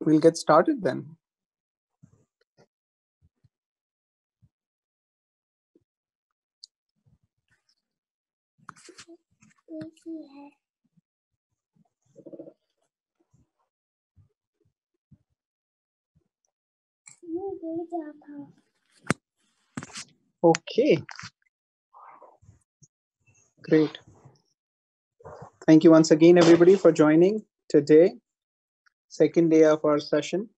We'll get started then. Okay. Great. Thank you once again, everybody, for joining today. Second day of our session.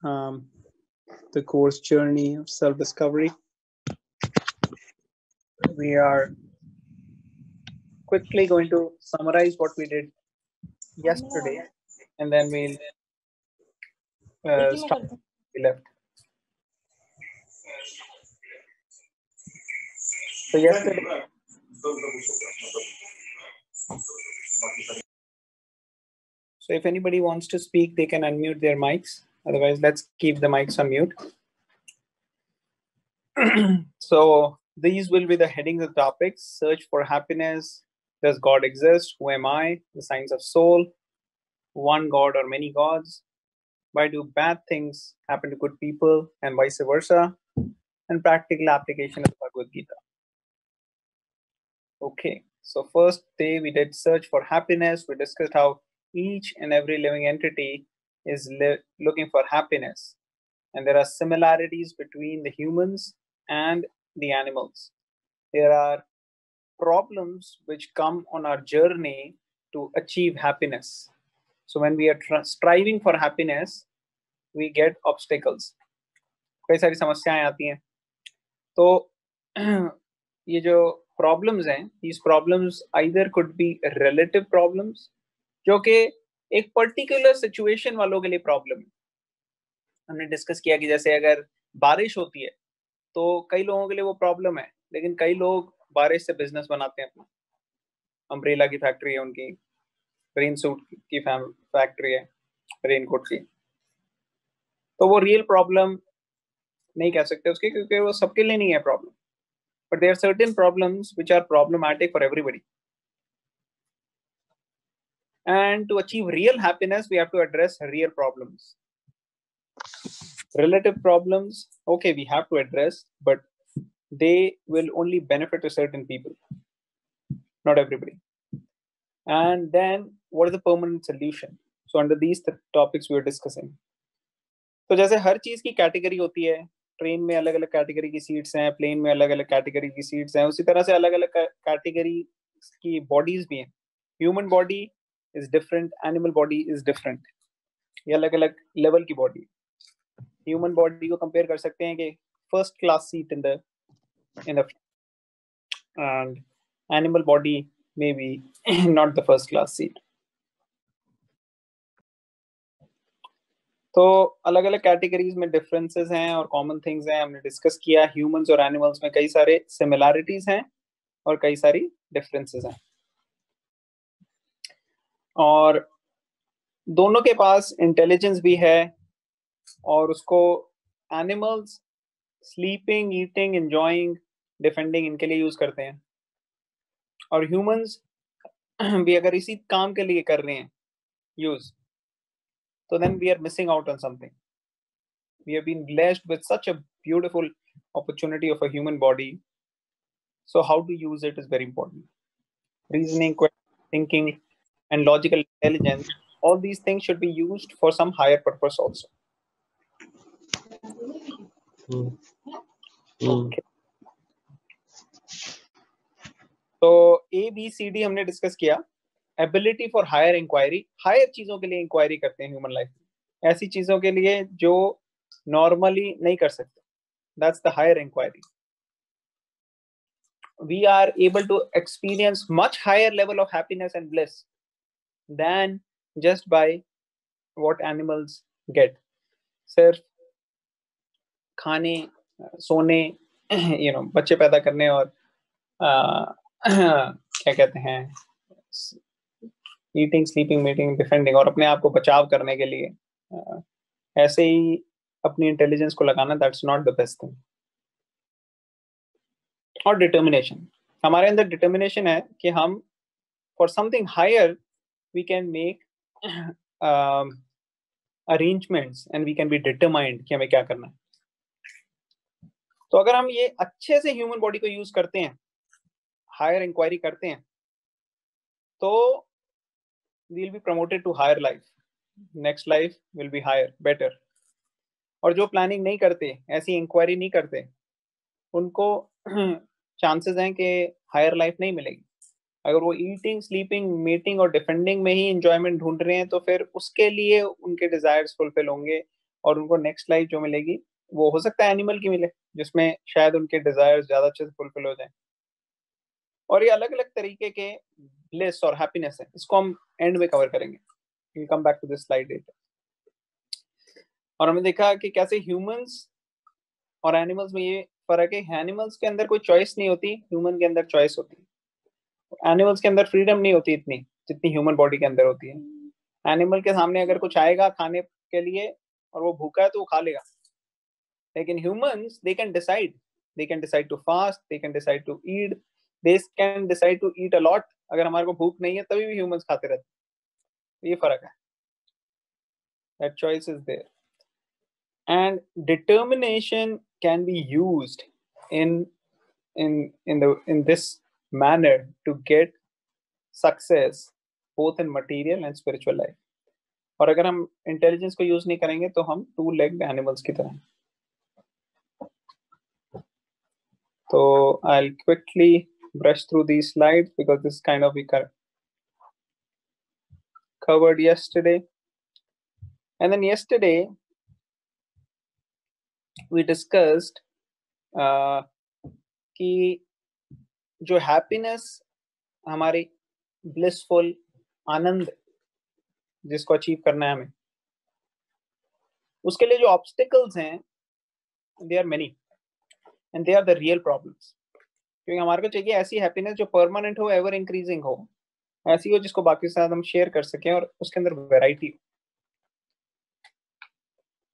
The course Journey of Self-Discovery. We are quickly going to summarize what we did yesterday, and then we'll start where we left. So yesterday, so if anybody wants to speak, they can unmute their mics. Otherwise, let's keep the mics on mute. So these will be the headings of topics: search for happiness, does God exist, who am I, the signs of soul, one God or many gods, why do bad things happen to good people, and vice versa, and practical application of Bhagavad Gita. Okay, so first day we did search for happiness. We discussed how each and every living entity is looking for happiness, and there are similarities between the humans and the animals. There are problems which come on our journey to achieve happiness. So when we are striving for happiness, we get obstacles. कई सारी समस्याएं आती हैं. तो ये जो problems हैं, these problems either could be relative problems, जो कि एक पर्टिकुलर सिचुएशन वालों के लिए प्रॉब्लम है. हमने डिस्कस किया कि जैसे अगर बारिश होती है तो कई लोगों के लिए वो प्रॉब्लम है, लेकिन कई लोग बारिश से बिजनेस बनाते हैं. अपना अम्ब्रेला की फैक्ट्री है, उनकी रेन सूट की फैक्ट्री है, रेनकोट की. तो वो रियल प्रॉब्लम नहीं कह सकते उसकी, क्योंकि वो सबके लिए नहीं है problem. But there are certain problems which are problematic for everybody. And to achieve real happiness, we have to address real problems. Relative problems, okay, we have to address, but they will only benefit a certain people, not everybody. And then what is the permanent solution? So under these topics we are discussing. तो जैसे हर चीज की category होती है, train में अलग अलग category की सीट्स हैं, प्लेन में अलग अलग कैटेगरी की सीट्स हैं, उसी तरह से अलग अलग कैटेगरी की बॉडीज भी हैं. Human body is different, animal body is different. ये अलग अलग लेवल की बॉडी. ह्यूमन बॉडी को कंपेयर कर सकते हैं कि first class seat in the end animal body may be not the first class seat. तो अलग अलग कैटेगरीज में डिफरेंसेस हैं और कॉमन थिंग्स हैं. हमने डिस्कस किया ह्यूमंस और एनिमल्स में कई सारे सिमिलैरिटीज हैं और कई सारी डिफरेंसेस हैं, और दोनों के पास इंटेलिजेंस भी है, और उसको animals sleeping, eating, enjoying, defending इनके लिए यूज करते हैं, और ह्यूमंस भी अगर इसी काम के लिए कर रहे हैं यूज, तो then we are missing out on something. We have been blessed with such a beautiful opportunity of a human body. So how to use it is very important. Reasoning, thinking, and logical intelligence, all these things should be used for some higher purpose also. Okay. तो ABCD हमने discuss किया. Ability for higher inquiry, higher चीजों के लिए inquiry करते हैं human life में, ऐसी चीजों के लिए जो नॉर्मली नहीं कर सकते. That's the higher inquiry. We are able to experience much higher level of happiness and bliss than just by what animals get. सिर्फ खाने, सोने, बच्चे पैदा करने और क्या कहते हैं, ईटिंग, स्लीपिंग, मीटिंग, डिफेंडिंग, और अपने आप को बचाव करने के लिए ऐसे ही अपनी इंटेलिजेंस को लगाना, that's not the best thing. और डिटर्मिनेशन, हमारे अंदर डिटर्मिनेशन है कि हम for something higher we can make arrangements and we can be determined कि हमें क्या करना है. तो अगर हम ये अच्छे से ह्यूमन बॉडी को यूज करते हैं, हायर इंक्वायरी करते हैं, तो we'll be promoted to higher life. Next life will be higher, better. और जो प्लानिंग नहीं करते, ऐसी इंक्वायरी नहीं करते, उनको चांसेस हैं कि हायर लाइफ नहीं मिलेगी. अगर वो ईटिंग, स्लीपिंग, मीटिंग और डिफेंडिंग में ही एंजॉयमेंट ढूंढ रहे हैं, तो फिर उसके लिए उनके डिजायर्स फुलफिल होंगे और उनको नेक्स्ट लाइफ जो मिलेगी वो हो सकता है एनिमल की मिले, जिसमें शायद उनके डिजायर्स ज्यादा अच्छे से फुलफिल हो जाए. और ये अलग अलग तरीके के ब्लिस और हैप्पीनेस है, इसको हम एंड में कवर करेंगे. Will come back to this slide later. और हमने देखा कि कैसे ह्यूमंस और एनिमल्स में ये फर्क है. एनिमल्स के अंदर कोई चॉइस नहीं होती, ह्यूमन के अंदर चॉइस होती है. एनिमल्स के अंदर फ्रीडम नहीं होती इतनी जितनी ह्यूमन बॉडी के अंदर होती है. एनिमल के सामने अगर कुछ आएगा खाने के लिए और वो भूखा है तो वो खा लेगा. लेकिन humans, they can decide to fast, they can decide to eat, they can decide to eat a lot. अगर हमारे को भूख नहीं है तभी भी ह्यूमंस खाते रहते हैं. ये फर्क है. that choice is there. And determination can be used in this manner to get success both in material and spiritual life. और अगर हम इंटेलिजेंस को यूज नहीं करेंगे तो हम टू लेग्ड एनिमल्स की तरह. तो I'll quickly brush through these slides because this kind of we covered yesterday. And then yesterday we discussed कि जो हैप्पीनेस, हमारी ब्लिसफुल आनंद जिसको अचीव करना है हमें, उसके लिए जो ऑब्स्टिकल्स हैं, they are many and they are the real problems. क्योंकि हमारे को चाहिए ऐसी हैप्पीनेस जो परमानेंट हो, एवर इंक्रीजिंग हो, ऐसी हो जिसको बाकी के साथ हम शेयर कर सकें और उसके अंदर वैरायटी हो.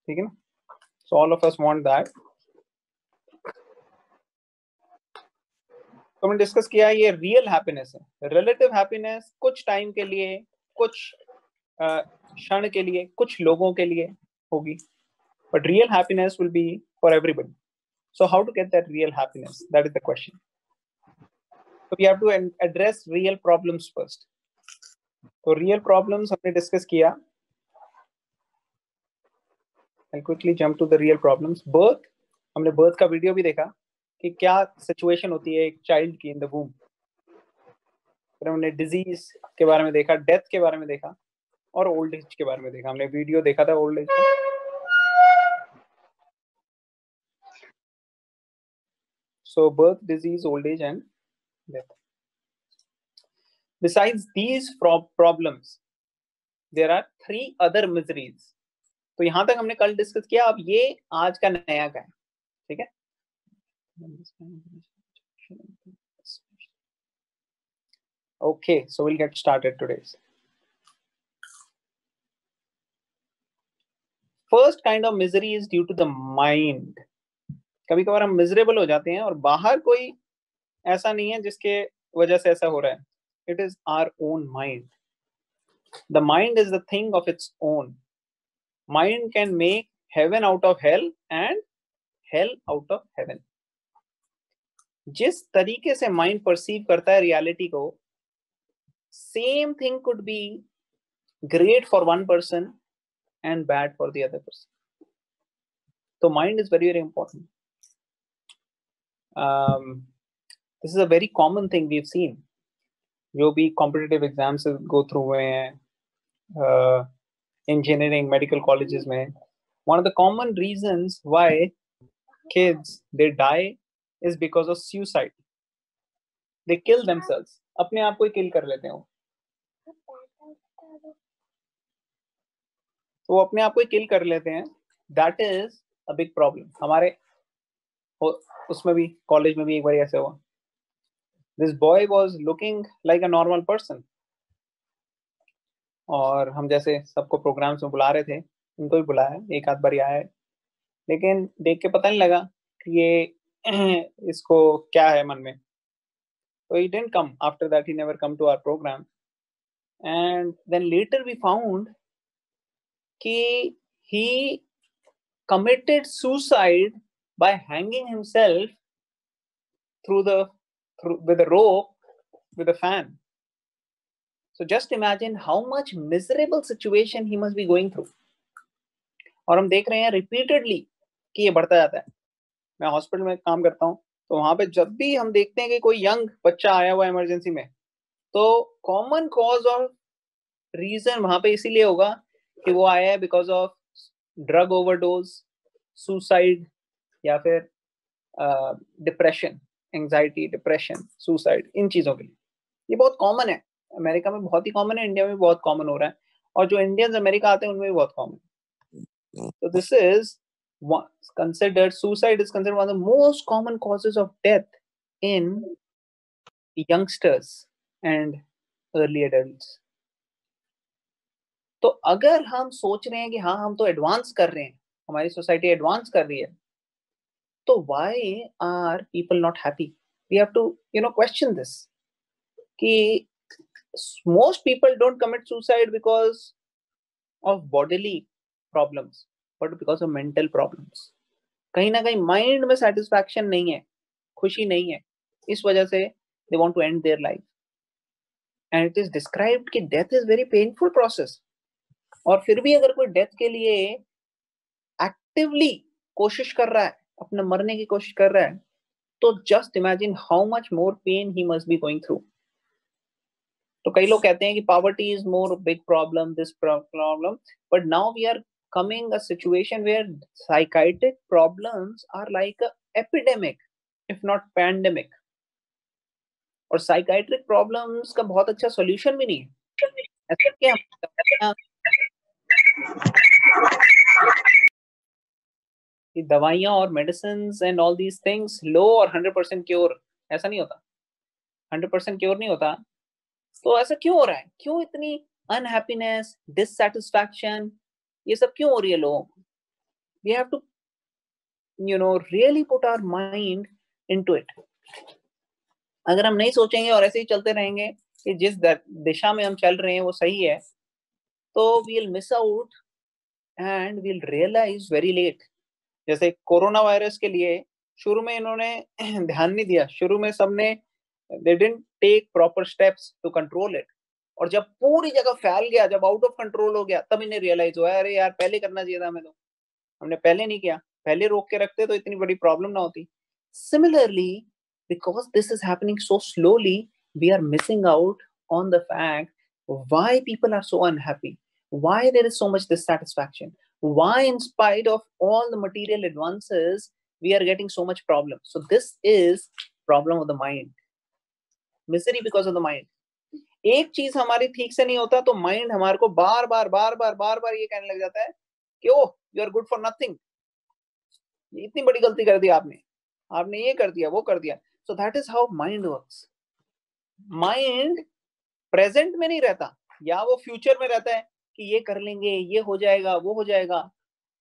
ठीक है ना? So all of us want that. तो हमने डिस्कस किया ये रियल हैप्पीनेस है. रिलेटिव हैप्पीनेस कुछ टाइम के लिए, कुछ क्षण के लिए, कुछ लोगों के लिए होगी, but real happiness will be for everybody. So how to get that real happiness? That is the question. So we have to address real problems first. तो real problems हमने डिस्कस किया. I'll quickly jump to the real problems. Birth, हमने birth का video भी देखा कि क्या situation होती है एक चाइल्ड की इन द वूम. फिर हमने डिजीज के बारे में देखा, डेथ के बारे में देखा और ओल्ड एज के बारे में देखा. हमने वीडियो देखा था ओल्ड एज का. So birth, disease, old age and death. Besides these problems, there are 3 other miseries. तो यहां तक हमने कल डिस्कस किया. अब ये आज का नया का है. ठीक है. Okay, so we'll get started today. First kind of misery is due to the mind. कभी कभार हम मिजरेबल हो जाते हैं और बाहर कोई ऐसा नहीं है जिसके वजह से ऐसा हो रहा है. It is our own mind. The mind is the thing of its own. Mind can make heaven out of hell and hell out of heaven. जिस तरीके से माइंड परसीव करता है रियलिटी को, same thing could be great for one person and bad for the other person. तो mind is very very important. This is a very common thing we have seen. जो भी competitive exams go through हुए हैं, engineering, medical colleges में, one of the common reasons why kids they die is because of suicide. They kill themselves. अपने आप को ही किल कर लेते हैं वो. तो अपने आप को ही किल कर लेते हैं. That is a big problem. हमारे उसमें भी, कॉलेज में भी एक बार ऐसे हुआ. This boy was looking like a normal person. और हम जैसे सबको प्रोग्राम्स में बुला रहे थे, इनको भी बुलाया, एक आध बार आया है, लेकिन देख के पता नहीं लगा कि ये इसको क्या है मन में. So he didn't come. After that, he never come to our program. And then later we found कि he committed suicide by hanging himself with a rope with a fan. So just imagine how much miserable situation he must be going through. और हम देख रहे हैं repeatedly कि ये बढ़ता जाता है. मैं हॉस्पिटल में काम करता हूँ, तो वहां पे जब भी हम देखते हैं कि कोई यंग बच्चा आया हुआ इमरजेंसी में, तो कॉमन कॉज ऑफ रीजन वहां पे इसीलिए होगा कि वो आया है because of drug overdose, suicide, या फिर डिप्रेशन, एंजाइटी, डिप्रेशन, सुसाइड, इन चीजों के लिए. ये बहुत कॉमन है, अमेरिका में बहुत ही कॉमन है, इंडिया में बहुत कॉमन हो रहा है, और जो इंडियंस अमेरिका आते हैं उनमें भी बहुत कॉमन है. So this is suicide is considered one of the most common causes of death in youngsters and early adults. तो अगर हम सोच रहे हैं कि हाँ हम तो एडवांस कर रहे हैं, हमारी सोसाइटी एडवांस कर रही है, तो why are people not happy? We have to question this. कि most people don't commit suicide because of bodily problems, but because of mental problems. कहीं ना कहीं माइंड में सेटिस्फैक्शन नहीं है, खुशी नहीं है, इस वजह से they want to end their life. And it is described कि death is very painful process. और फिर भी अगर कोई डेथ के लिए एक्टिवली कोशिश कर रहा है, अपने मरने की कोशिश कर रहा है, तो just imagine how much more pain he must be going through. तो कई लोग कहते हैं कि poverty is more big problem, this problem, but now we are coming a situation where psychiatric problems are like a epidemic, if not pandemic. और psychiatric problems का बहुत अच्छा solution भी नहीं है. ऐसा क्या कि दवाइयाँ और medicines and all these things लो और 100% cure, ऐसा नहीं होता. 100% cure नहीं होता. तो ऐसा क्यों हो रहा है? क्यों इतनी unhappiness, dissatisfaction, ये सब क्यों हो रही है लोगों को? We have to really put our mind into it. अगर हम नहीं सोचेंगे और ऐसे ही चलते रहेंगे कि जिस दिशा में हम चल रहे हैं वो सही है, तो we'll miss out and we'll realize very late. जैसे कोरोना वायरस के लिए शुरू में इन्होंने ध्यान नहीं दिया, शुरू में सबने they didn't take proper steps to control it. और जब पूरी जगह फैल गया, जब आउट ऑफ कंट्रोल हो गया, तब इन्हें रियलाइज हुआ, अरे यार पहले करना चाहिए था हमें, तो हमने पहले नहीं किया, पहले रोक के रखते तो इतनी बड़ी प्रॉब्लम ना होती. Similarly, because this is happening so slowly, we are missing out on the fact why people are so unhappy, why there is so much dissatisfaction, why in spite of all the material advances, we are getting so much problem. So this is problem of the mind. Misery because of the mind. एक चीज हमारी ठीक से नहीं होता तो mind हमारे को बार बार ये कहने लग जाता है कि oh you are good for nothing, इतनी बड़ी गलती कर दी आपने, आपने ये कर दिया, वो कर दिया. So that is how mind works. Mind present में नहीं रहता, या वो फ्यूचर में रहता है कि ये कर लेंगे, ये हो जाएगा, वो हो जाएगा,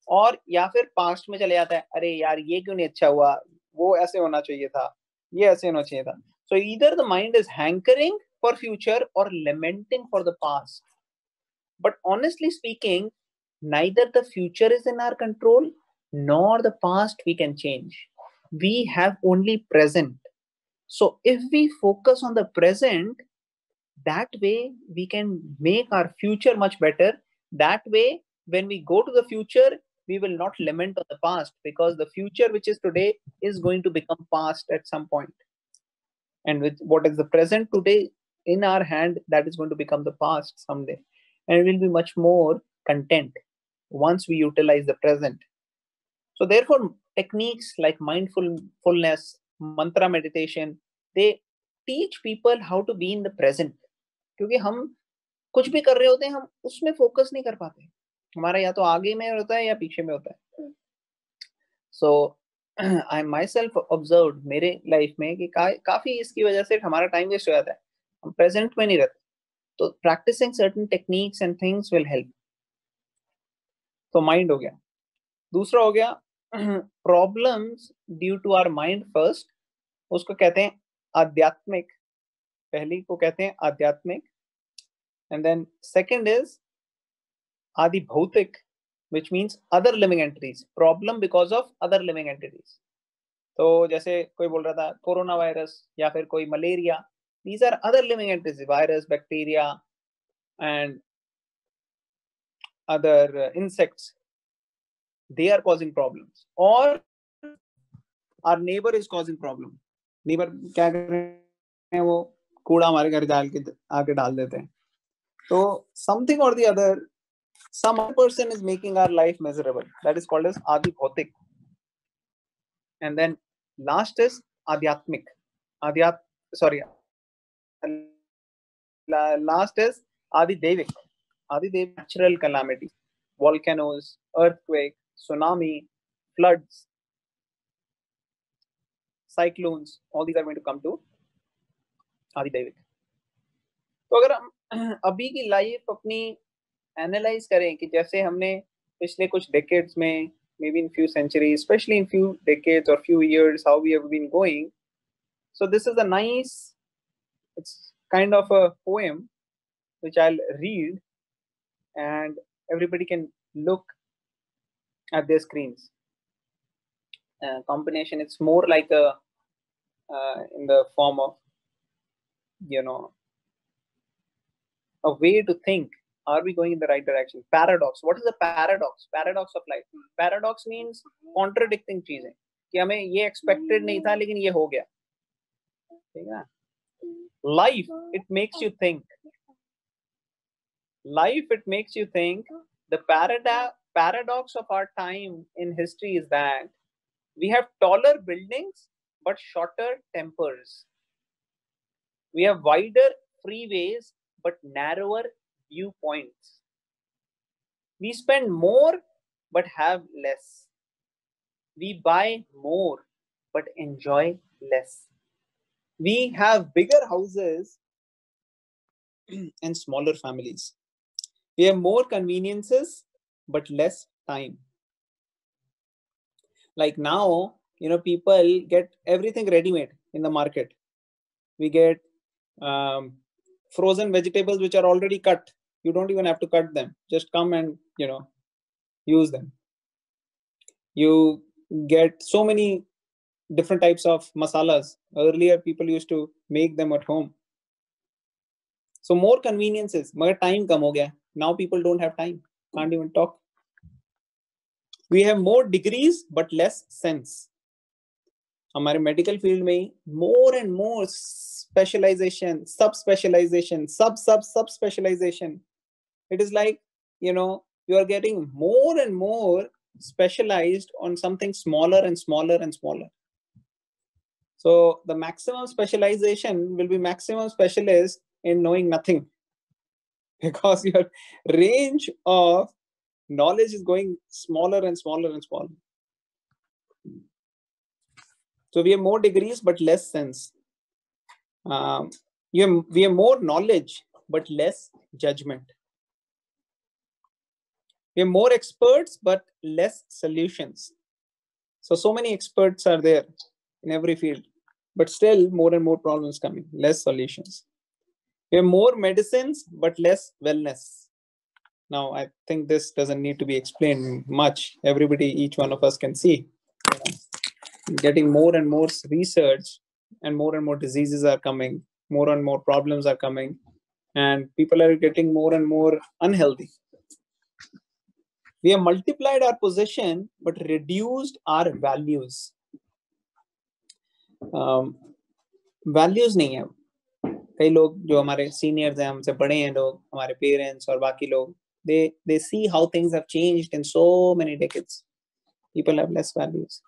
और या फिर पास्ट में चले जाता है, अरे यार ये क्यों नहीं अच्छा हुआ, वो ऐसे होना चाहिए था, ये ऐसे होना चाहिए था. सो either the mind is hankering for future और lamenting for the past. But honestly speaking, neither the future is in our control nor the past we can change. We have only present. So if we focus on the present, that way we can make our future much better. That way, when we go to the future, we will not lament on the past, because the future which is today is going to become past at some point. And with what is the present today in our hand, that is going to become the past someday. And we'll be much more content once we utilize the present. So therefore, techniques like mindfulness, mantra meditation, they teach people how to be in the present. क्योंकि हम कुछ भी कर रहे होते हैं, हम उसमें फोकस नहीं कर पाते, हमारा या तो आगे में होता है या पीछे में होता है. सो आई माई सेल्फ ऑब्जर्व मेरे लाइफ में कि काफी इसकी वजह से हमारा टाइम वेस्ट हो जाता है, हम प्रेजेंट में नहीं रहते. तो practicing certain techniques and things will help. तो माइंड हो गया. दूसरा हो गया problems due to our mind. First उसको कहते हैं आध्यात्मिक, पहली को कहते हैं आध्यात्मिक, एंड देन सेकंड इज आदि भौतिक, which means other living entities. Problem because of other living entities. तो जैसे कोई बोल रहा था कोरोना वायरस या फिर कोई malaria, these are other living entities, virus, bacteria and other insects. They are causing problems, or our neighbor is causing problem. Neighbor क्या कर रहे हैं, वो कूड़ा हमारे घर डाल के आके डाल देते हैं. So something or the other, some other person is making our life miserable. That is called as Adi Bhautik. And then last is Adhyatmik. Last is Adi Devik. Adi Devik, natural calamities, volcanoes, earthquake, tsunami, floods, cyclones, all these are going to come to Adi Devik. तो अगर हम अभी की life अपनी analyse करें कि जैसे हमने पिछले कुछ डेकेड्स में, maybe in few centuries, especially in few decades or few years, how we have been going. So this is a nice, it's kind of a poem which I'll read and everybody can look at their screens. Combination, it's more like a in the form of, a way to think. Are we going in the right direction? Paradox. What is the paradox? Paradox of life. Paradox means contradicting चीजें. कि हमें ये expected नहीं था लेकिन ये हो गया. ठीक है? Life, it makes you think. Life, it makes you think. The paradox of our time in history is that we have taller buildings but shorter tempers. We have wider freeways but narrower viewpoints. We spend more but have less. We buy more but enjoy less. We have bigger houses and smaller families. We have more conveniences but less time. Like now, people get everything ready-made in the market. We get frozen vegetables which are already cut. You don't even have to cut them. Just come and, use them. You get so many different types of masalas. Earlier, people used to make them at home. So more conveniences, but time kam ho gaya. Now people don't have time. Can't even talk. We have more degrees but less sense. हमारे medical field में more and more specialization, sub-specialization, sub-specialization. It is like, you are getting more and more specialized on something smaller and smaller and smaller. So the maximum specialization will be maximum specialist in knowing nothing, because your range of knowledge is going smaller and smaller and smaller. So we have more degrees but less sense. We have more knowledge but less judgment. We have more experts but less solutions. So many experts are there in every field, but still more and more problems coming, less solutions. We have more medicines but less wellness. Now, I think this doesn't need to be explained much. Everybody, each one of us can see. Getting more and more research and more diseases are coming, more and more problems are coming, and people are getting more and more unhealthy. We have multiplied our possession but reduced our values. Values नहीं है. कई लोग जो हमारे seniors हैं, हमसे बड़े हैं लोग, हमारे पेरेंट्स और बाकी लोग, they see how things have changed in so many decades. People have less values.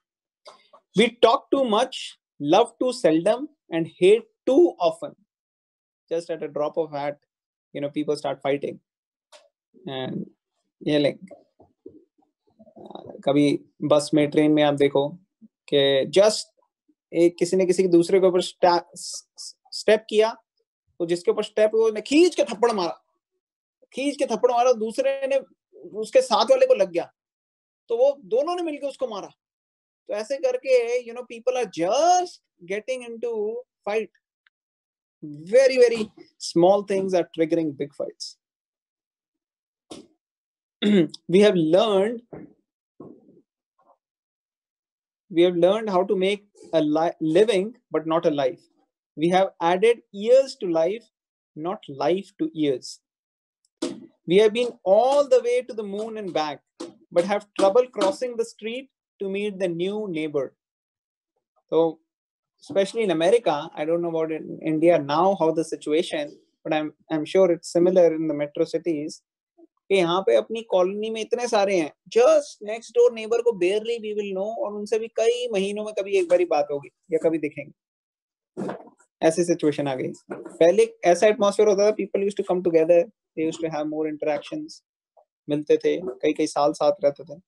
We talk too much, love too seldom, and hate too often. Just at a drop of hat, people start fighting. And like कभी बस में, train में आप देखो कि just किसी ने किसी के दूसरे के ऊपर स्टेप किया, तो जिसके ऊपर स्टेप हुआ उसने खींच के थप्पड़ मारा, दूसरे ने उसके साथ वाले को लग गया, तो वो दोनों ने मिलकर उसको मारा. तो ऐसे करके people are just getting into fight. Very small things are triggering big fights. we have learned how to make a living, but not a life. We have added years to life, not life to years. We have been all the way to the moon and back, but have trouble crossing the street to meet the new neighbor. So, especially in America, I don't know about in India now how the situation, but I'm sure it's similar in the metro cities. कि यहाँ पे अपनी colony में इतने सारे हैं, just next door neighbour को बेयरली we will know, और उनसे भी कई महीनों में कभी एक बारी बात होगी या कभी दिखेंगे. ऐसी सिचुएशन आ गई. पहले ऐसा एटमॉस्फेयर होता था, people used to come together, they used to have more interactions, मिलते थे, कई कई साल साथ रहते थे.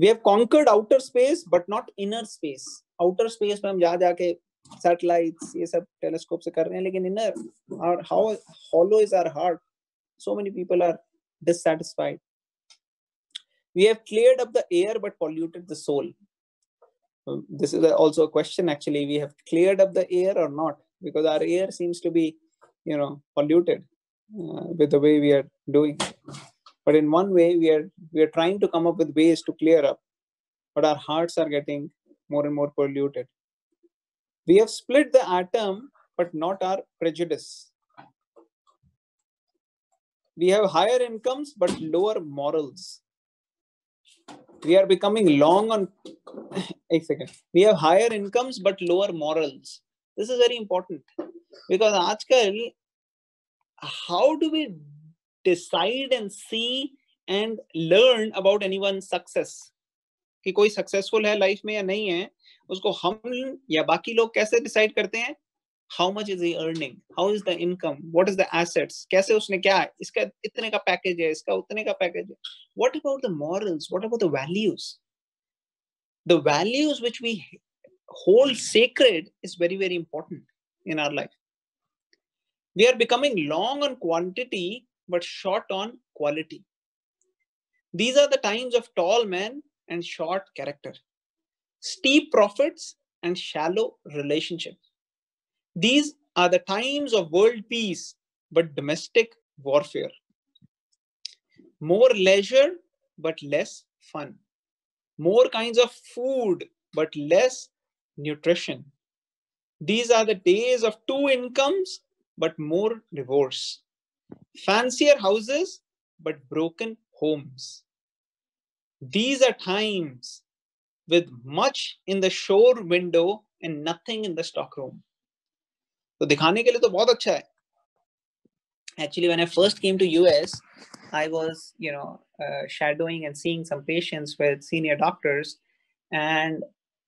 We have conquered outer space but not inner space. Outer space में हम जा जाके satellites ये सब telescope से कर रहे हैं, लेकिन inner, और how hollow is our heart. So many people are dissatisfied. We have cleared up the air but polluted the soul. This is also a question actually. We have cleared up the air or not, because our air seems to be, polluted with the way we are doing. But in one way, we are trying to come up with ways to clear up, but our hearts are getting more and more polluted. We have split the atom, but not our prejudice. We have higher incomes, but lower morals. We are becoming long on... We have higher incomes, but lower morals. This is very important, because aajkal, how do we decide and see and learn about anyone's success? कि कोई successful है life में या नहीं है, उसको हम या बाकी लोग कैसे डिसाइड करते हैं? How much is he earning? How is the income? What is the assets? कैसे उसने क्या है? इसका इतने का पैकेज है, इसका उतने का पैकेज है. What about the morals? What about the values? The values which we hold sacred is very, very important in our life. We are becoming long on quantity but short on quality. These are the times of tall men and short character, steep profits and shallow relationships. These are the times of world peace but domestic warfare. More leisure but less fun. More kinds of food but less nutrition. These are the days of two incomes but more divorce. Fancier houses but broken homes. These are times with much in the shore window and nothing in the stockroom. तो दिखाने के लिए तो बहुत अच्छा है. Actually, when I first came to US, I was, shadowing and seeing some patients with senior doctors, and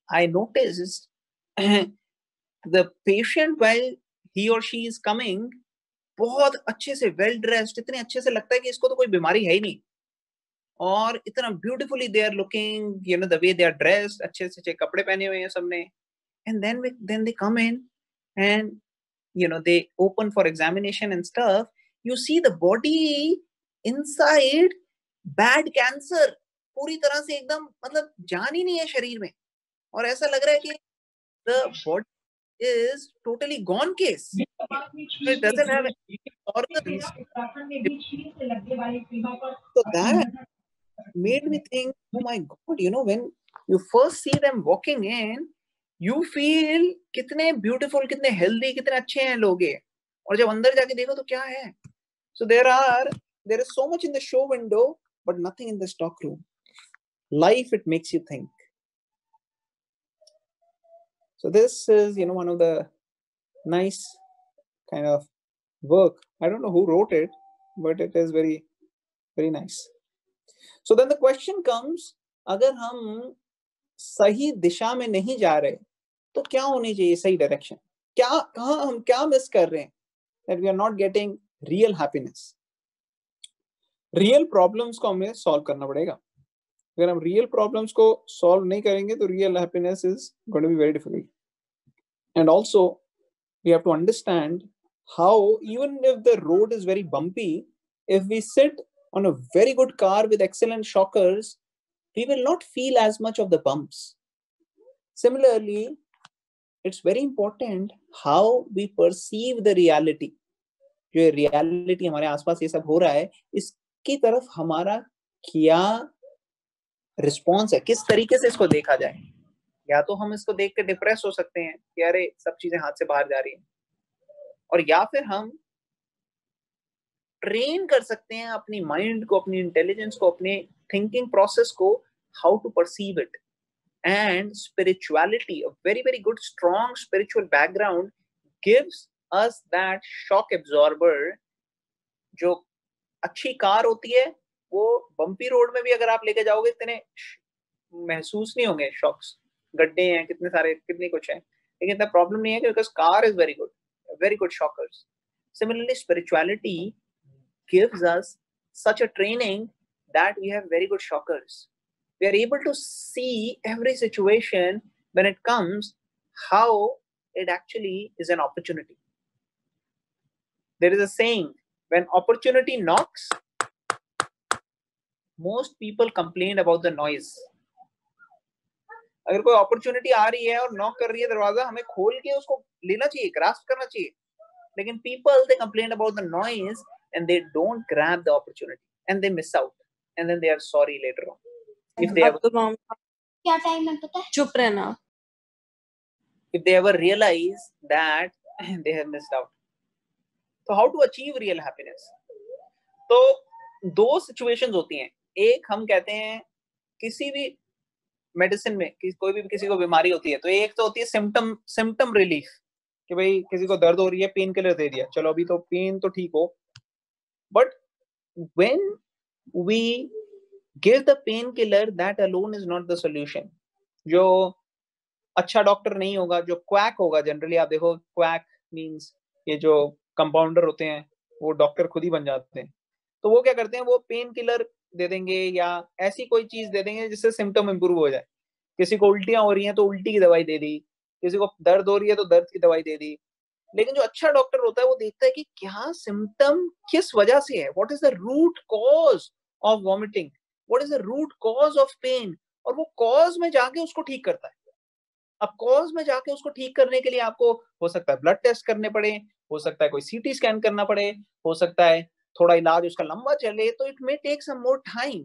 I noticed the patient, while he or she is coming, बहुत अच्छे से well dressed, इतने अच्छे से लगता है कि इसको तो कोई बीमारी है ही नहीं, और इतना beautifully they are looking, the way they are dressed, अच्छे से कपड़े पहने हुए हैं सबने, and then they come in and they open for examination and stuff. You see the body inside bad cancer, पूरी तरह से एकदम, मतलब जान ही नहीं है शरीर में, और ऐसा लग रहा है कि the body is totally gone case. It doesn't have organs. So that made me think, oh my God, when you first see them walking in, you feel कितने beautiful, कितने healthy, कितने अच्छे हैं लोग ये, और जब अंदर जाके देखो तो क्या है? So there is so much in the show window, but nothing in the stock room. Life, it makes you think. So this is, one of the nice kind of work. I don't know who wrote it, but it is very, very nice. So then the question comes, अगर हम सही दिशा में नहीं जा रहे, तो क्या होनी चाहिए सही डायरेक्शन? कहाँ हम क्या मिस कर रहे हैं? That we are not getting real happiness. Real problems को हमें solve करना पड़ेगा. अगर हम real problems को solve नहीं करेंगे, तो real happiness is going to be very difficult. And also, we have to understand how, even if the road is very bumpy, if we sit on a very good car with excellent shockers, we will not feel as much of the bumps. Similarly, it's very important how we perceive the reality. जो reality हमारे आसपास ये सब हो रहा है, इसकी तरफ हमारा क्या रिस्पॉन्स है, किस तरीके से इसको देखा जाए। या तो हम इसको देख के डिप्रेस हो सकते हैं कि अरे सब चीजें हाथ से बाहर जा रही हैं, और या फिर हम ट्रेन कर सकते हैं अपनी माइंड को, अपनी इंटेलिजेंस को, अपने थिंकिंग प्रोसेस को, how to perceive it. And spirituality, a very very good strong spiritual background gives us that shock absorber. जो अच्छी कार होती है वो बम्पी रोड में भी अगर आप लेके जाओगे इतने महसूस नहीं होंगे शॉक्स, गड्ढे हैं कितने सारे, कितनी कुछ है, लेकिन इतना प्रॉब्लम नहीं है because car is very good shockers. Similarly, spirituality gives us such a training that we have very good shockers. We are able to see every situation when it comes, how it actually is an opportunity. There is a saying, when opportunity knocks, most people complain about the noise. अगर कोई opportunity आ रही है और knock कर रही है दरवाजा, हमें खोल के उसको लेना चाहिए, ग्रास्प करना चाहिए, लेकिन people they complain about the noise and they don't grab the opportunity and they miss out and then they are sorry later on if they ever, क्या टाइम है पता है, चुप रहना, if they ever realize that they have missed out. So how to achieve real happiness? तो दो situations होती हैं। एक हम कहते हैं किसी भी मेडिसिन में कोई भी किसी को बीमारी होती है तो एक तो होती है सिम्टम रिलीफ, कि भाई किसी को दर्द हो रही है, पेन किलर दे दिया, चलो अभी तो पेन तो ठीक हो। But when we give the painkiller, that alone is not the solution. जो अच्छा डॉक्टर नहीं होगा, जो क्वैक होगा, जनरली आप देखो क्वैक मींस ये जो कंपाउंडर होते हैं वो डॉक्टर खुद ही बन जाते हैं। तो वो क्या करते हैं, वो पेन किलर दे देंगे या ऐसी कोई चीज दे देंगे जिससे सिम्टम इंप्रूव हो जाए। किसी को उल्टियां हो रही हैं तो उल्टी की दवाई दे दी, किसी को दर्द हो रही है तो दर्द की दवाई दे दी। लेकिन जो अच्छा डॉक्टर होता है वो देखता है कि क्या सिम्टम किस वजह से है, what is the root cause of vomiting, what is the root cause of pain, और वो कॉज में जाके उसको ठीक करता है। अब कॉज में जाके उसको ठीक करने के लिए आपको हो सकता है ब्लड टेस्ट करने पड़े, हो सकता है कोई सीटी स्कैन करना पड़े, हो सकता है थोड़ा इलाज उसका लंबा चले, तो it may take some more time,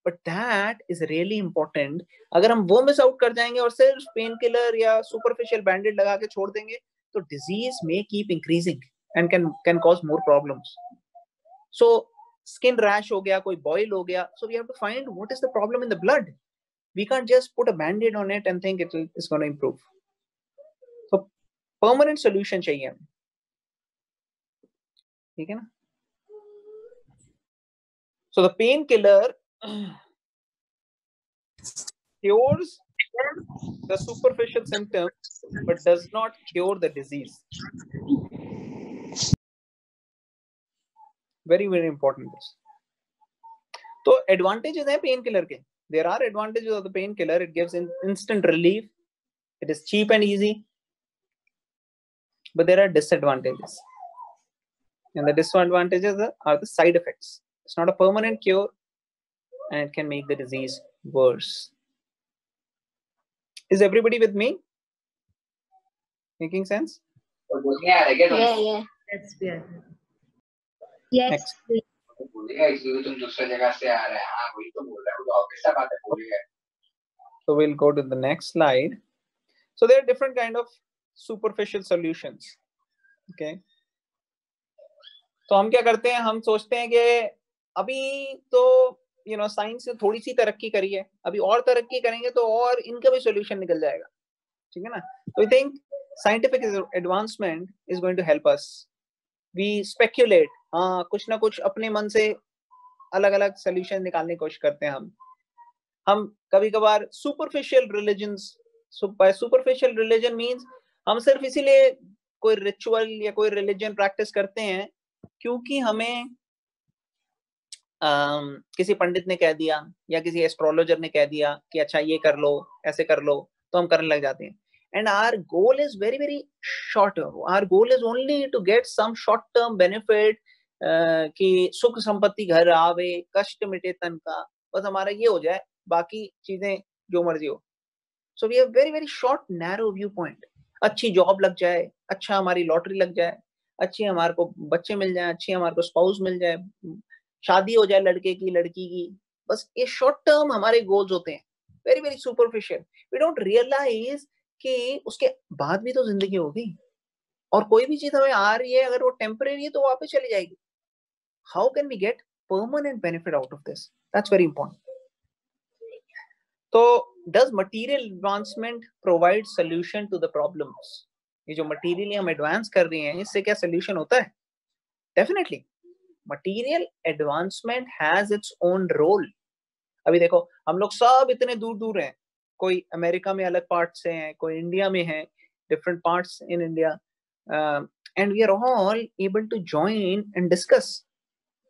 but that is really important. अगर हम वो मिस आउट कर जाएंगे और सिर्फ पेन किलर या सुपरफिशियल बैंडेड लगा के छोड़ देंगे तो disease may keep increasing and can cause more problems. So skin rash हो गया, कोई बॉयल हो गया, so we have to find what is the problem in the blood. We can't just put a band-aid on it and think it's going to improve. So permanent solution चाहिए हमें, ठीक है ना? So the painkiller cures the superficial symptoms but does not cure the disease. Very very important this. तो advantages हैं painkiller के. There are advantages of the painkiller. It gives instant relief. It is cheap and easy. But there are disadvantages. And the disadvantages are the side effects. It's not a permanent cure and it can make the disease worse. Is everybody with me? Making sense? yeah. That's good. Yes. Next. So we'll go to the next slide. So there are different kind of superficial solutions. Okay. तो हम क्या करते हैं, हम सोचते हैं कि अभी तो साइंस ने थोड़ी सी तरक्की करी है, अभी और तरक्की करेंगे तो और इनका भी सॉल्यूशन निकल जाएगा, ठीक है ना? तो I think scientific advancement is going to help us. We speculate, हाँ कुछ ना कुछ अपने मन से अलग अलग सॉल्यूशन निकालने की कोशिश करते हैं। हम कभी कभार superficial religions, superficial religion means हम सिर्फ इसीलिए कोई रिचुअल या कोई रिलीजन प्रैक्टिस करते हैं क्योंकि हमें किसी पंडित ने कह दिया या किसी एस्ट्रोलॉजर ने कह दिया कि अच्छा ये कर लो, ऐसे कर लो, तो हम करने लग जाते हैं। And our goal is very very short, our goal is only to get some short term benefit, कि सुख संपत्ति घर आवे, कष्ट मिटे तन का, बस हमारा ये हो जाए, बाकी चीजें जो मर्जी हो। So we have very very short narrow viewpoint. अच्छी जॉब लग जाए, अच्छा हमारी लॉटरी लग जाए, अच्छी हमारे को बच्चे मिल जाए, अच्छी हमारे को स्पाउस मिल जाए, शादी हो जाए लड़के की लड़की की, बस ये शॉर्ट टर्म हमारे गोल्स होते हैं, very very superficial. We don't realize कि उसके बाद भी तो जिंदगी होगी, और कोई भी चीज हमें आ रही है अगर वो टेम्परेरी है तो वापस चली जाएगी। How can we get permanent benefit out of this? That's very important. तो does material advancement provide solution to the problems? ये जो मटीरियली हम एडवांस कर रहे हैं, इससे क्या सोल्यूशन होता है? Definitely material advancement has its own role. अभी देखो हम लोग सब इतने दूर दूर हैं, कोई अमेरिका में अलग पार्ट से हैं, कोई इंडिया में है, different parts in India, and we are all able to join and discuss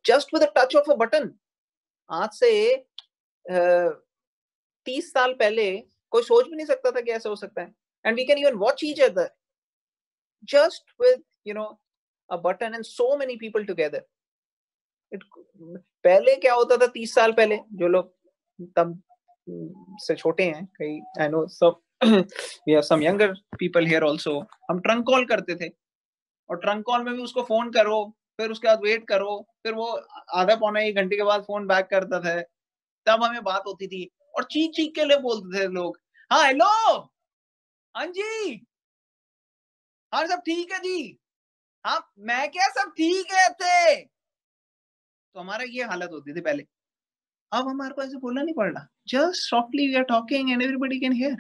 just with a touch of a button. आज से 30 साल पहले कोई सोच भी नहीं सकता था कि ऐसा हो सकता है, and we can even watch each other just with a button and so many people together. पहले क्या होता था 30 साल पहले, जो लोग तब से छोटे हैं, कई आई नो सब we have some younger people here also, हम ट्रंक कॉल करते थे, और ट्रंक कॉल में भी उसको फोन करो, फिर उसके बाद वेट करो, फिर वो आधा पौना 1 घंटे के बाद फोन बैक करता था, तब हमें बात होती थी, और चीख चीख के लिए बोलते थे लोग, हाँ हेलो, हाँ जी, हाँ सब ठीक है जी, हाँ मैं क्या सब ठीक है थे। तो हमारा ये हालत होती थी पहले। अब हमारे को ऐसे बोलना नहीं पड़ रहा, just softly we are talking and everybody can hear.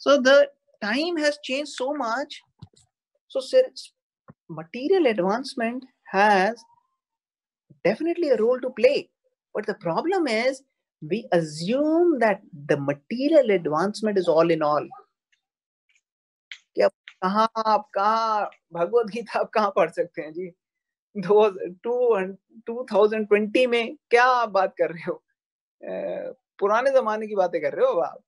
So the time has changed so much. So material advancement has definitely a role to play, but the problem is we assume that the material advancement is all in all. कि अब कहाँ आप कहाँ भगवत गीता आप कहाँ पढ़ सकते हैं जी? 2020 में क्या आप बात कर रहे हो? पुराने जमाने की बातें कर रहे हो आप,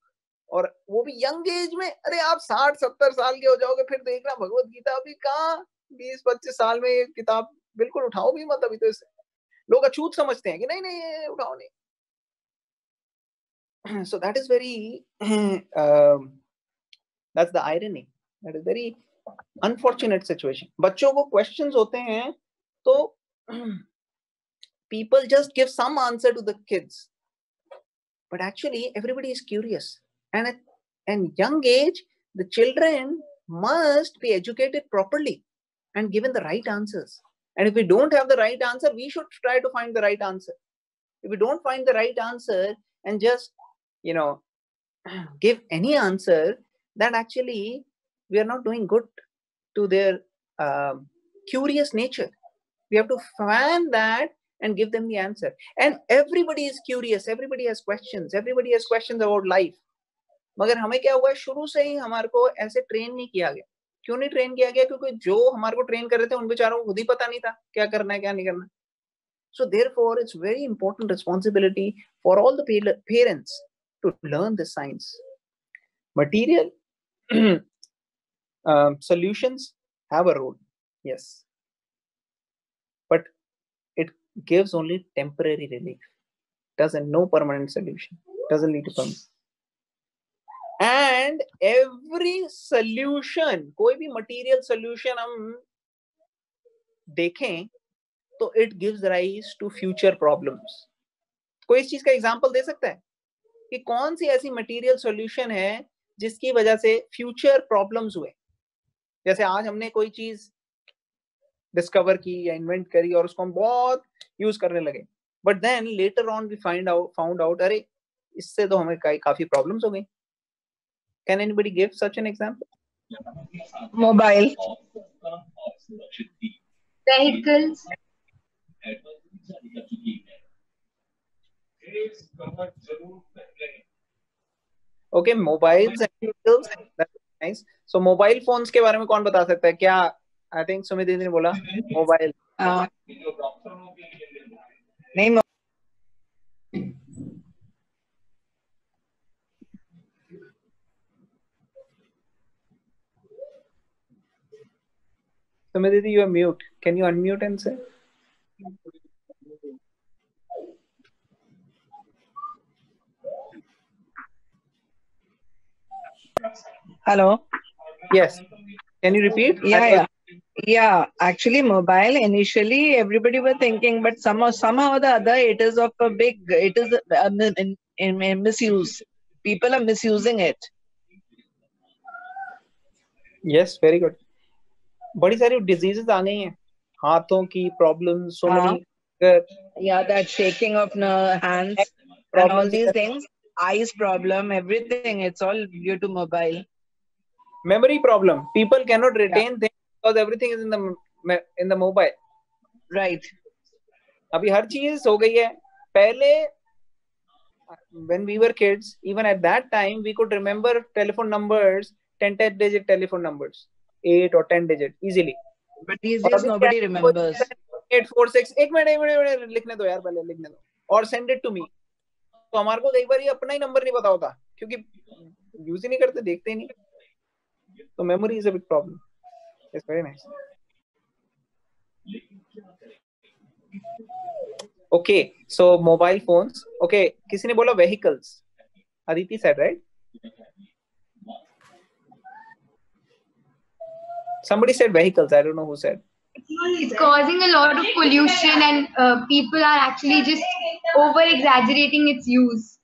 और वो भी यंग एज में। अरे आप 60-70 साल के हो जाओगे फिर देखना भगवत गीता अभी कहाँ 20-25 साल में ये किताब बिल्कुल उठाओ भी मत। अभी तो इसे लोग अछूत समझते हैं कि नहीं नहीं ये उठाओ नहीं। So that is very that's the irony, that is very unfortunate situation. बच्चों को questions होते हैं तो people just give some answer to the kids, but actually everybody is curious, and at young age the children must be educated properly and given the right answers. And if we don't have the right answer, we should try to find the right answer. If we don't find the right answer and just give any answer, then actually we are not doing good to their curious nature. We have to find that and give them the answer. And everybody is curious, everybody has questions about life. मगर हमें क्या हुआ है, शुरू से ही हमारे को ऐसे ट्रेन नहीं किया गया। क्यों नहीं ट्रेन किया गया? क्योंकि जो हमारे को ट्रेन कर रहे थे उन बेचारों को खुद ही पता नहीं था क्या करना है क्या नहीं करना। So therefore it's very important responsibility for all the parents to learn this science. Material solutions have a role, yes, but it gives only temporary relief, doesn't no permanent solution, doesn't lead to permanent. And every solution, कोई भी material solution हम देखें तो it gives rise to future problems. कोई इस चीज का example दे सकता है कि कौन सी ऐसी मटेरियल सॉल्यूशन है जिसकी वजह से फ्यूचर प्रॉब्लम्स हुए? जैसे आज हमने कोई चीज डिस्कवर की या इन्वेंट करी और उसको हम बहुत यूज करने लगे, but then later on we found out अरे इससे तो हमें काफी प्रॉब्लम्स हो गई। Can anybody give such an example? Mobile, vehicles. Okay, mobiles and vehicles, that's nice. So mobile phones के बारे में कौन बता सकता है? क्या आई थिंक सुमित दीदी ने बोला मोबाइल। नहीं, Sumit Didi, you are mute. Can you unmute and say? Hello. Yes. Can you repeat? Yeah. Yeah, actually, mobile initially everybody were thinking, but somehow or the other, it is of a big, it is in misuse. People are misusing it. Yes, very good. बड़ी सारी diseases आ गई हैं, हाथों की problem, so many Yeah, that shaking of hands and all problems, these things, eyes problem, everything. It's all due to mobile. memory problem. People cannot Yeah, retain things because everything is in the mobile. right. अभी हर चीज हो गई है. पहले when we were kids, even at that time, we could remember telephone numbers, 10 digit telephone numbers, 8 or 10 digit easily. But these और days अभी क्या nobody है, remembers. 846, एक मिनट लिखने दो यार, पहले लिखने दो और सेंड इट टू मी. तो हमारे को कई बार ये अपना ही नंबर नहीं पता होता क्योंकि यूज ही नहीं करते, देखते ही नहीं. तो memory is a big problem. It's very nice. Okay, so mobile phones. Okay, किसी ने बोला vehicles. Aditi said, right? Somebody said vehicles. I don't know who said. It's causing a lot of pollution, and people are actually just over exaggerating its use.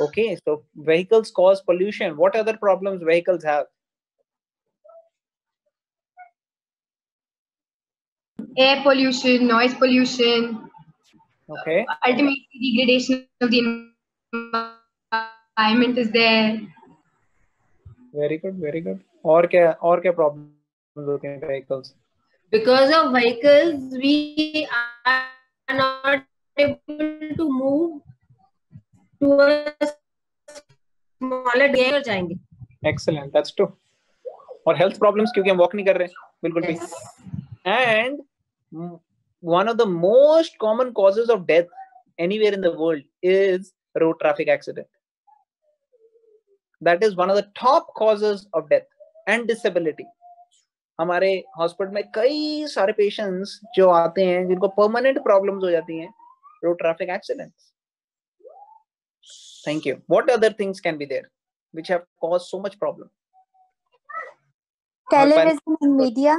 Okay, so vehicles cause pollution. What other problems vehicles have? Air pollution, noise pollution, Okay, ultimately degradation of the environment is there. very good, very good. और क्या problems होते हैं vehicles? Because of vehicles, we are not able to move to a smaller day और जाएंगे. Excellent, that's true. और health problems क्योंकि हम walk नहीं कर रहे हैं, बिल्कुल भी. And one of the most common causes of death anywhere in the world is road traffic accident. That is one of the top causes of death and disability. हमारे hospital में कई सारे पेशेंट्स जो आते हैं जिनको परमानेंट प्रॉब्लम्स हो जाती हैं, road traffic accidents. Thank you. What other things can be there which have caused so much problem? Television and media.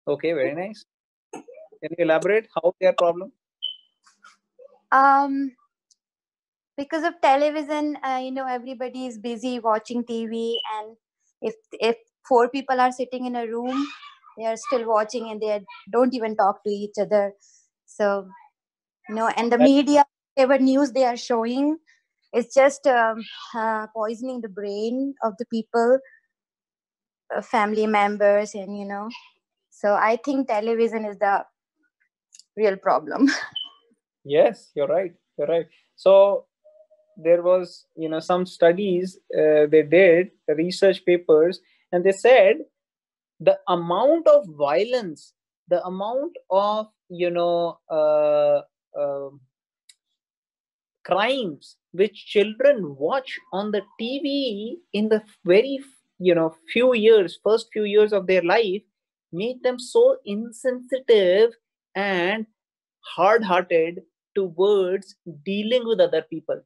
Okay, very nice. Can you elaborate how they are problem? Because of television, everybody is busy watching TV, and if 4 people are sitting in a room, they are still watching and they don't even talk to each other. So, and the media, whatever news they are showing, is just poisoning the brain of the people, family members, and so I think television is the real problem. Yes, you're right. You're right. So there was, some studies they did, research papers, and they said the amount of violence, the amount of, crimes which children watch on the TV in the very, first few years of their life, make them so insensitive and hard-hearted towards dealing with other people.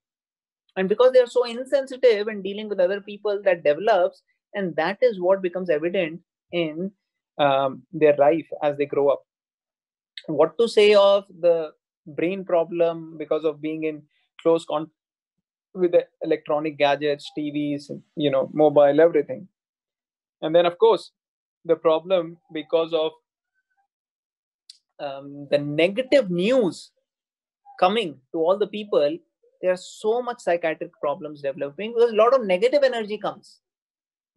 And because they are so insensitive and dealing with other people, that develops, and that is what becomes evident in their life as they grow up. What to say of the brain problem because of being in close contact with the electronic gadgets, TVs, mobile, everything. And then, of course, the problem because of the negative news coming to all the people. There's so much psychiatric problems developing because a lot of negative energy comes.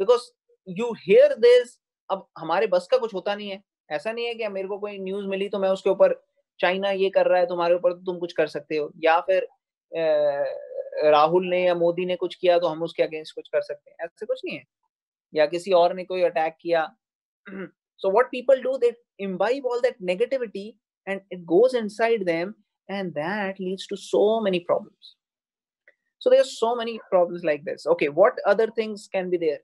Because you hear this, अब हमारे बस का कुछ होता नहीं है. ऐसा नहीं है कि मेरे को कोई न्यूज मिली तो मैं उसके ऊपर, चाइना ये कर रहा है तुम्हारे ऊपर तो तुम कुछ कर सकते हो, या फिर राहुल ने या मोदी ने कुछ किया तो हम उसके अगेंस्ट कुछ कर सकते हैं. ऐसा कुछ नहीं है. या किसी और ने कोई अटैक किया. So what people do, they imbibe all that negativity and it goes inside them, and that leads to so many problems. So there's so many problems like this. Okay, what other things can be there?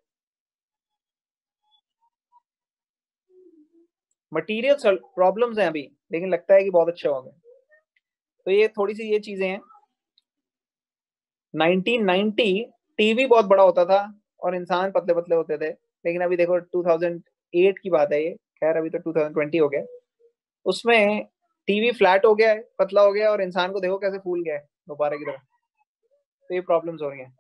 Material problems हैं अभी, लेकिन लगता है कि बहुत अच्छे हो गए. तो ये थोड़ी सी ये चीजें हैं. 1990 टीवी बहुत बड़ा होता था और इंसान पतले पतले होते थे, लेकिन अभी देखो 2008 की बात है ये, खैर अभी तो 2020 हो गया, उसमें टीवी फ्लैट हो गया है, पतला हो गया, और इंसान को देखो कैसे फूल गया है दोबारा की तरह। तो ये प्रॉब्लम्स हो रही हैं।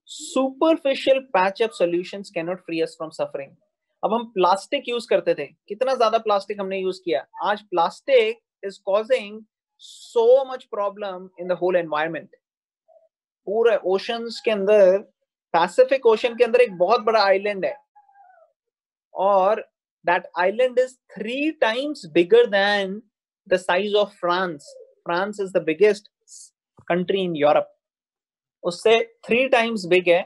Superficial patch up solutions can not free us from suffering. अब हम प्लास्टिक यूज करते थे, कितना ज्यादा प्लास्टिक हमने यूज किया, आज plastic is causing so much problem in the whole environment. पूरे ओशंस के अंदर, पैसिफिक ओशन के अंदर एक बहुत बड़ा आइलैंड है, और that island is 3 times bigger than the size of France. France is the biggest country in Europe, उससे 3 times बिग है,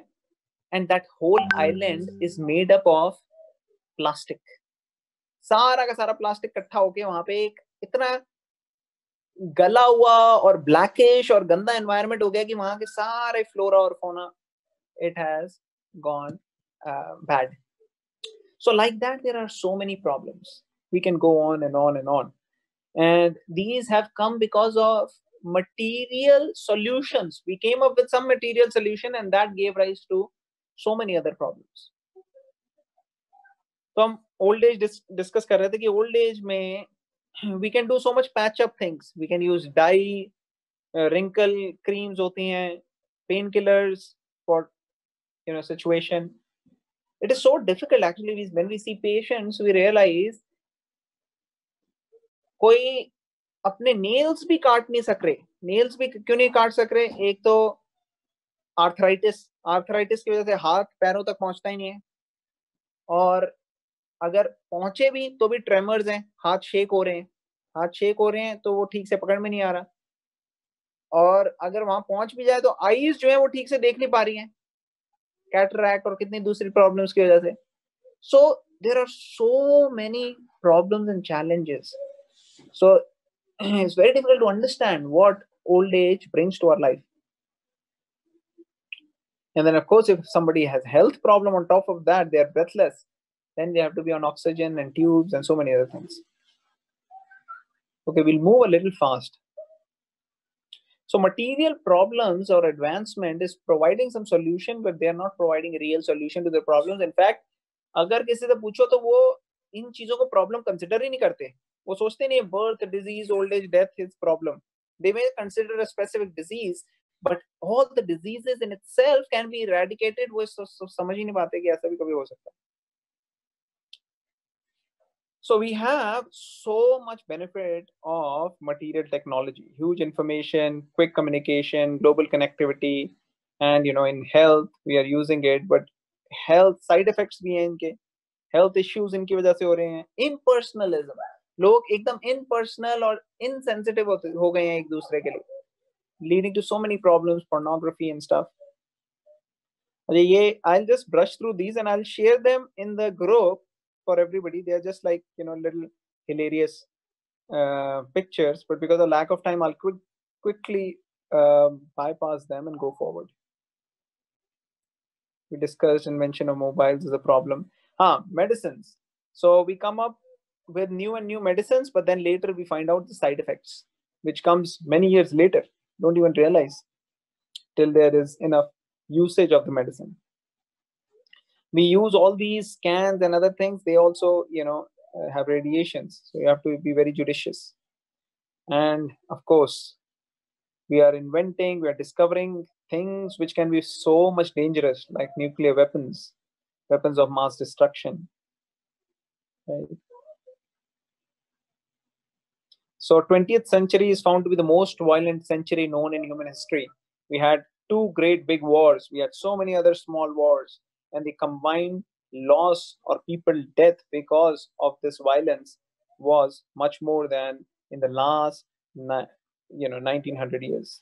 and that whole island is made up of plastic. सारा का सारा प्लास्टिक इकट्ठा होके वहां पे एक इतना गला हुआ और ब्लैकिश और गंदा एनवायरनमेंट हो गया कि वहां के सारे फ्लोरा और fauna, it has gone bad. So like that, there are so many problems. We can go on and on and on. And these have come because of material solutions. We came up with some material solution and that gave rise to so many other problems. तो हम old age discuss कर रहे थे कि old age में we can do so much patch up things. We can use dye, wrinkle creams होती हैं, painkillers for situation. It is so difficult actually. When we see patients, we realize कोई अपने nails भी काट नहीं सक रहे। nails भी क्यों नहीं काट सक रहे? एक तो आर्थराइटिस की वजह से हाथ पैरों तक पहुंचता ही नहीं है, और अगर पहुंचे भी तो भी ट्रेमर्स हैं, हाथ शेक हो रहे हैं तो वो ठीक से पकड़ में नहीं आ रहा, और अगर वहां पहुंच भी जाए तो आईज जो है वो ठीक से देख नहीं पा रही हैं, कैटरैक्ट और कितनी दूसरी प्रॉब्लम्स की वजह से। So there are so many problems and challenges. So it's very difficult to understand what old age brings to our life. And then of course, if somebody has health problem on top of that, they are breathless, then they have to be on oxygen and tubes and so many other things. Okay, we'll move a little fast. So material problems or advancement is providing some solution, but they are not providing a real solution to the problems. In fact, अगर किसी से पूछो तो वो इन चीजों को problem consider ही नहीं करते, वो सोचते नहीं birth, disease, old age, death is problem. They may consider a specific disease, but all the diseases in itself can be eradicated. वो समझ ही नहीं पाते कि ऐसा भी कभी हो सकता है. So we have so much benefit of material technology, huge information, quick communication, global connectivity, and in health we are using it, but health side effects भी हैं इनके, health issues इनकी वजह से हो रहे हैं. Impersonalism, लोग एकदम impersonal और insensitive हो गए हैं एक दूसरे के लिए, leading to so many problems, pornography and stuff. I'll just brush through these and I'll share them in the group for everybody. They are just like little hilarious pictures, but because of lack of time, I'll quickly bypass them and go forward. We discussed invention of mobiles is a problem. Medicines. So we come up with new and new medicines, but then later we find out the side effects, which comes many years later. Don't even realize till there is enough usage of the medicine. We use all these scans and other things. They also, have radiations. So you have to be very judicious. And of course, we are inventing, we are discovering things which can be so much dangerous, like nuclear weapons, weapons of mass destruction. Right? So 20th century is found to be the most violent century known in human history. We had 2 great big wars. We had so many other small wars, and the combined loss or people death because of this violence was much more than in the last 1900 years.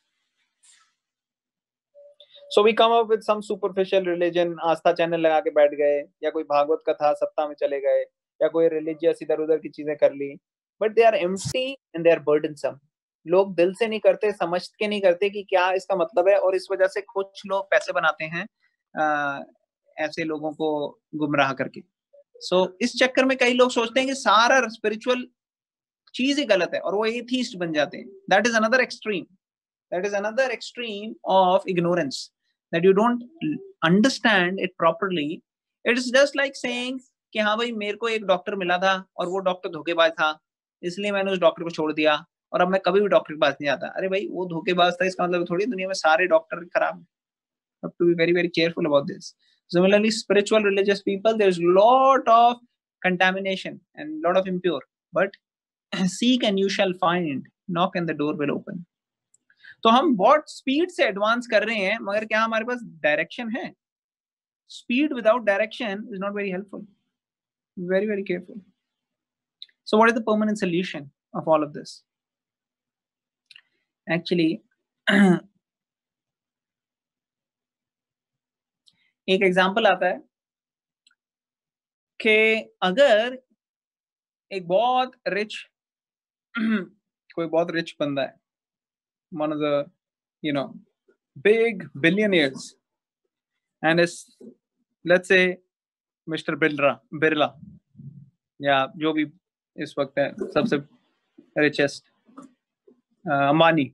So we come up with some superficial religion. Aastha channel लगा के बैठ गए, या कोई भागवत कथा सप्ताह में चले गए, या कोई रिलीजियस इधर उधर की चीजें कर ली, but they are empty and they are burdensome. लोग दिल से नहीं करते, समझ के नहीं करते कि क्या इसका मतलब है, और इस वजह से कुछ लोग पैसे बनाते हैं ऐसे लोगों को गुमराह करके. So इस चक्कर में कई लोग सोचते हैं कि सारा स्पिरिचुअल चीज ही गलत है और वो एथीस्ट बन जाते हैं. That is another extreme. That is another extreme of ignorance. that you don't understand it properly, it is just like saying कि हाँ भाई मेरे को एक डॉक्टर मिला था और वो डॉक्टर धोखेबाज था, इसलिए मैंने उस डॉक्टर को छोड़ दिया और अब मैं कभी भी डॉक्टर के पास नहीं आता। अरे भाई वो धोखेबाज था, इसका मतलब थोड़ी दुनिया में सारे डॉक्टर खराब हैं। Have to be very, very careful about this. Similarly, spiritual, religious people, there's lot of contamination and lot of impure. But seek and you shall find. Knock and the door will open. तो हम बहुत speed से advance कर रहे हैं, मगर क्या हमारे पास डायरेक्शन है? Speed without direction is not very helpful. Very, very careful. So what is the permanent solution of all of this? Actually, एक एग्जाम्पल आता है कि अगर एक बहुत रिच कोई बहुत रिच बंदा है, one of the big billionaires, and is let's say Mr. Birla या जो भी इस वक्त है सबसे रिचेस्ट अंबानी,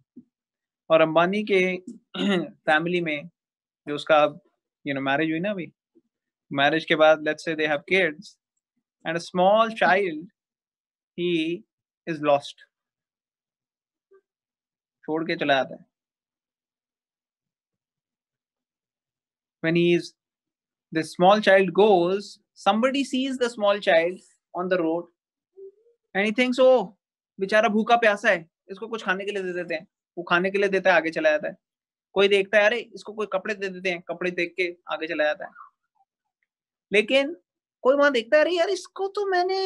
और अंबानी के फैमिली में जो उसका मैरिज हुई ना, अभी मैरिज के बाद let's say they have kids and a small child he is lost, छोड़ के चला जाता है। When the small child goes, somebody sees the small child on the road and he thinks, oh बेचारा भूखा प्यासा है, इसको कुछ खाने के लिए दे देते हैं। वो खाने के लिए देता है, आगे चला जाता है। कोई देखता है, अरे इसको कोई कपड़े दे देते हैं, कपड़े देख के आगे चला जाता है। लेकिन कोई वहां देखता है, अरे यार इसको तो मैंने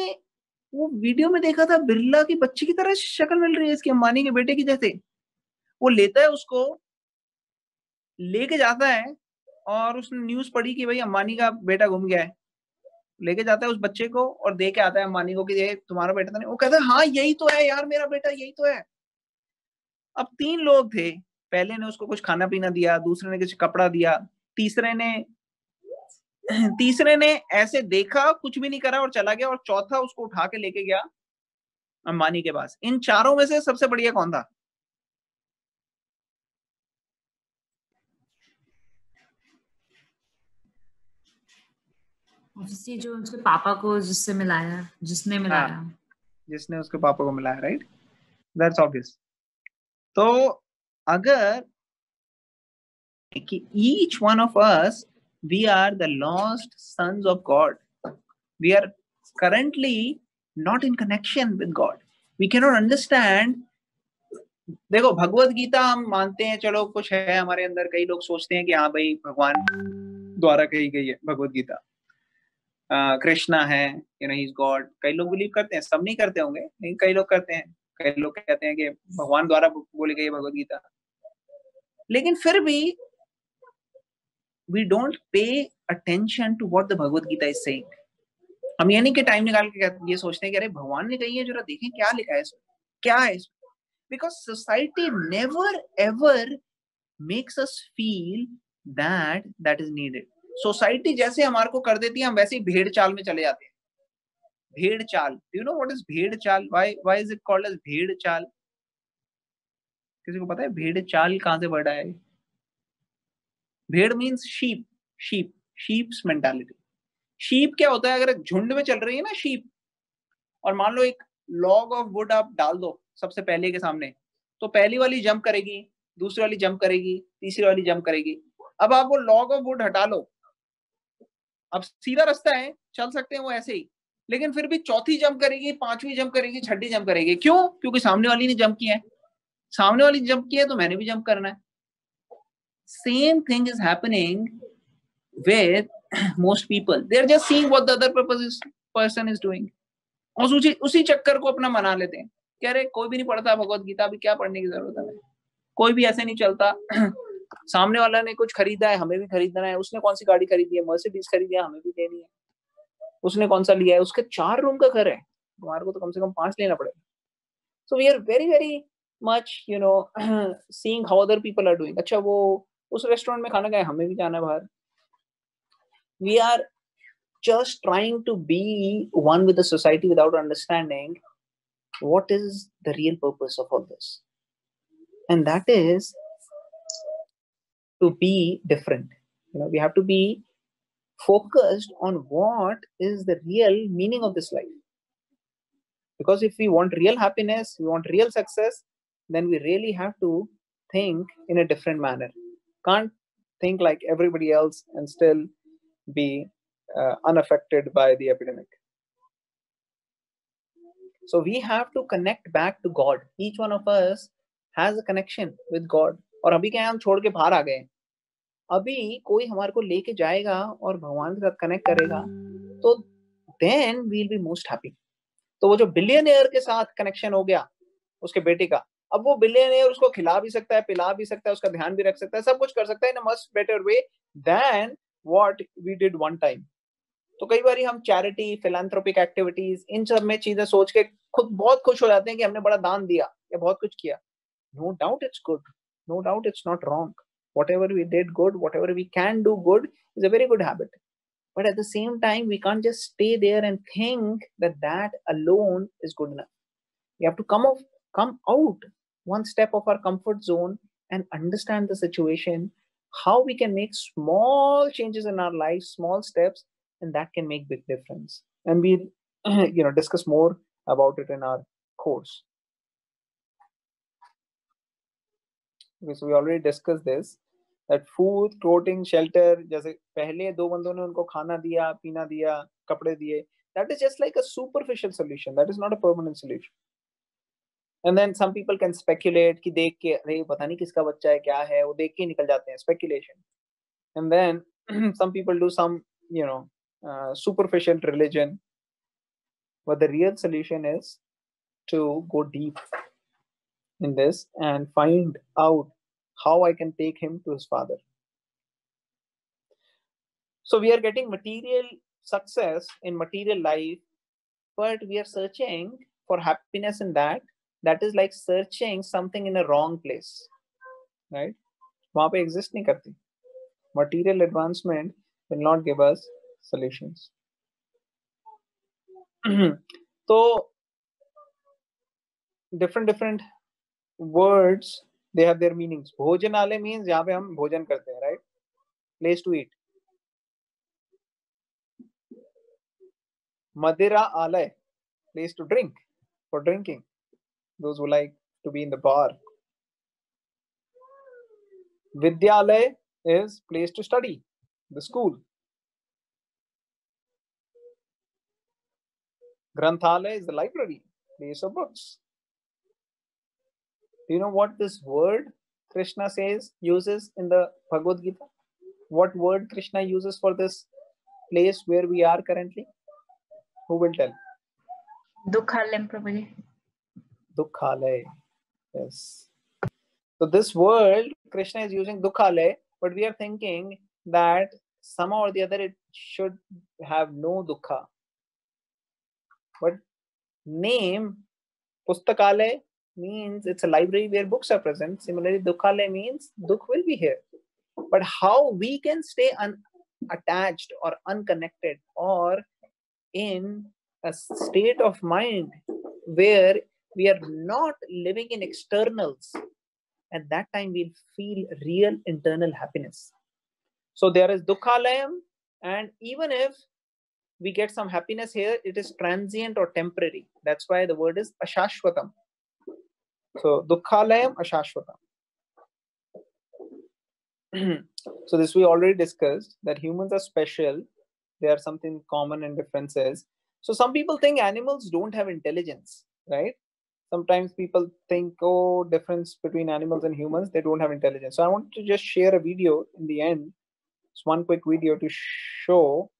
वो वीडियो में देखा था, बिरला की बच्ची की तरह शक्ल मिल रही है इसकी, अंबानी के बेटे की जैसे। वो लेता है, उसको लेके जाता है और उसने न्यूज पढ़ी कि भाई अंबानी का बेटा गुम गया है, लेके जाता है उस बच्चे को और दे के आता है अंबानी को कि ये तुम्हारा बेटा तो नहीं। वो कहता है हाँ यही तो है यार, मेरा बेटा यही तो है। अब 3 लोग थे, पहले ने उसको कुछ खाना पीना दिया, दूसरे ने कुछ कपड़ा दिया, तीसरे ने ऐसे देखा, कुछ भी नहीं करा और चला गया, और चौथा उसको उठा के लेके गया अंबानी के पास। इन चारों में से सबसे बढ़िया कौन था? ऑब्वियसली जो उसके पापा को जिसने मिलाया, जिसने उसके पापा को मिलाया, राइट? That's obvious. तो अगर each one of us, we are the lost sons of God. We are currently not in connection with God. We cannot understand. देखो भगवत गीता हम मानते हैं, चलो कुछ है हमारे अंदर। कई लोग सोचते हैं कि हाँ भाई भगवान द्वारा कही गई है भगवत गीता, कृष्णा है, ही इज गॉड। कई लोग बिलीव करते हैं, सब नहीं करते होंगे लेकिन कई लोग करते हैं। कई लोग कहते हैं कि भगवान द्वारा बोली गई है भगवत गीता, लेकिन फिर भी we don't pay attention to what the Bhagavad Gita is saying. हम ये नहीं कि टाइम निकाल के ये सोचते हैं कि अरे भगवान ने कही है, जरा देखें क्या लिखा है इसमें, क्या है इसमें। Because society never ever makes us feel that is needed. Society जैसे हमारे को कर देती है, हम वैसे ही भेड़ चाल में चले जाते हैं। भेड़ चाल, do you know what is भेड़ चाल? Why is it called as भेड़ चाल? किसी को पता है भेड़ चाल कहां से वर्ड आया है? भेड़ मीन्स sheep's mentality. शीप क्या होता है? अगर एक झुंड में चल रही है ना शीप, और मान लो एक लॉग ऑफ वुड आप डाल दो सबसे पहले के सामने, तो पहली वाली जंप करेगी, दूसरी वाली जंप करेगी, तीसरी वाली जंप करेगी। अब आप वो लॉग ऑफ वुड हटा लो, अब सीधा रास्ता है, चल सकते हैं वो ऐसे ही, लेकिन फिर भी चौथी जंप करेगी, पांचवी जंप करेगी, छठी जंप करेगी। क्यों? क्योंकि सामने वाली ने जंप किया है। सामने वाली जंप किया है तो मैंने भी जंप करना है। Same thing is happening with most people. They're just seeing what the other person is doing. और उसी चक्कर को अपना मना लेते हैं कि अरे कोई भी नहीं पढ़ता भगवत गीता, अभी क्या पढ़ने की जरूरत है, कोई भी ऐसे नहीं चलता। सामने वाला ने कुछ खरीदा है, हमें भी खरीदना है। उसने कौन सी गाड़ी खरीदी है, मर्सिडीज खरीदी है, हमें भी लेनी है। उसने कौन सा लिया है, उसके 4 रूम का घर है, तुम्हारे को तो कम से कम 5 लेना पड़ेगा। So we are very very much seeing how other people are doing. अच्छा वो उस रेस्टोरेंट में खाना खाए, हमें भी जाना है बाहर। We are just trying to be one with the society without understanding what is the real purpose of all this. And that is to be different. We have to be focused on what is the real meaning of this life. Because if we want real happiness, we want real success, then we really have to think in a different manner. Can't think like everybody else and still be unaffected by the epidemic. So we have to connect back to God. Each one of us has a connection with God. और अभी क्या हम छोड़ के बाहर आ गए, अभी कोई हमारे को लेके जाएगा और भगवान के साथ कनेक्ट करेगा, तो then we'll be most happy. तो वो जो बिलियनियर के साथ कनेक्शन हो गया उसके बेटे का, अब वो बिलियनियर उसको खिला भी सकता है, पिला भी सकता है, उसका ध्यान भी रख सकता है, सब कुछ कर सकता है in a much better way than what we did one time. तो कई बार हम चैरिटी, फिलैंथ्रोपिक एक्टिविटीज, इन सब में चीजें सोच के खुद बहुत खुश हो जाते हैं कि हमने बड़ा दान दिया या बहुत कुछ किया. No doubt it's good. No doubt it's not wrong. Whatever we did good, whatever we can do good is a very good habit. But at the same time, we can't just stay there and think that that alone is good enough. We have to come out one step of our comfort zone and understand the situation, how we can make small changes in our life, small steps, and that can make big difference. And we'll discuss more about it in our course. Okay, so we already discussed this, that food, clothing, shelter, जैसे पहले दो बंदों ने उनको खाना दिया, पीना दिया, कपड़े दिए, that is just like a superficial solution. That is not a permanent solution. And then some people can speculate कि देख के अरे पता नहीं किसका बच्चा है, क्या है, वो देख के निकल जाते हैं, speculation. And then some people do some superficial religion, but the real solution is to go deep in this and find out how I can take him to his father. So we are getting material success in material life, but we are searching for happiness in that. That is like searching something in a wrong place, right? वहाँ पे exist नहीं करती. Material advancement will not give us solutions. So different words, they have their meanings. भोजनालय means जहाँ पे हम भोजन करते हैं, right? Place to eat. Madira alay, place to drink, for drinking. Those who like to be in the bar. Vidyalay is place to study, the school. Granthalaya is the library, place of books. Do you know what this word Krishna uses in the Bhagavad Gita? What word Krishna uses for this place where we are currently? Who will tell? Dukhalayam, Prabhuji. Dukhalay. Yes. So this word Krishna is using Dukhalay, but we are thinking that somehow or the other it should have no Dukha. But name Pustakalay means it's a library where books are present. Similarly, Dukhalay means Dukh will be here. But how we can stay unattached or unconnected or in a state of mind where we are not living in externals, at that time we'll feel real internal happiness. So there is Dukhalayam, and even if we get some happiness here, it is transient or temporary. That's why the word is Ashashvatam. So Dukhalayam Ashashvatam. So this we already discussed, that humans are special. There are something common and differences. So some people think animals don't have intelligence, right? Sometimes people think, oh, difference between animals and humans, they don't have intelligence. So I want to just share a video in the end. It's one quick video to show.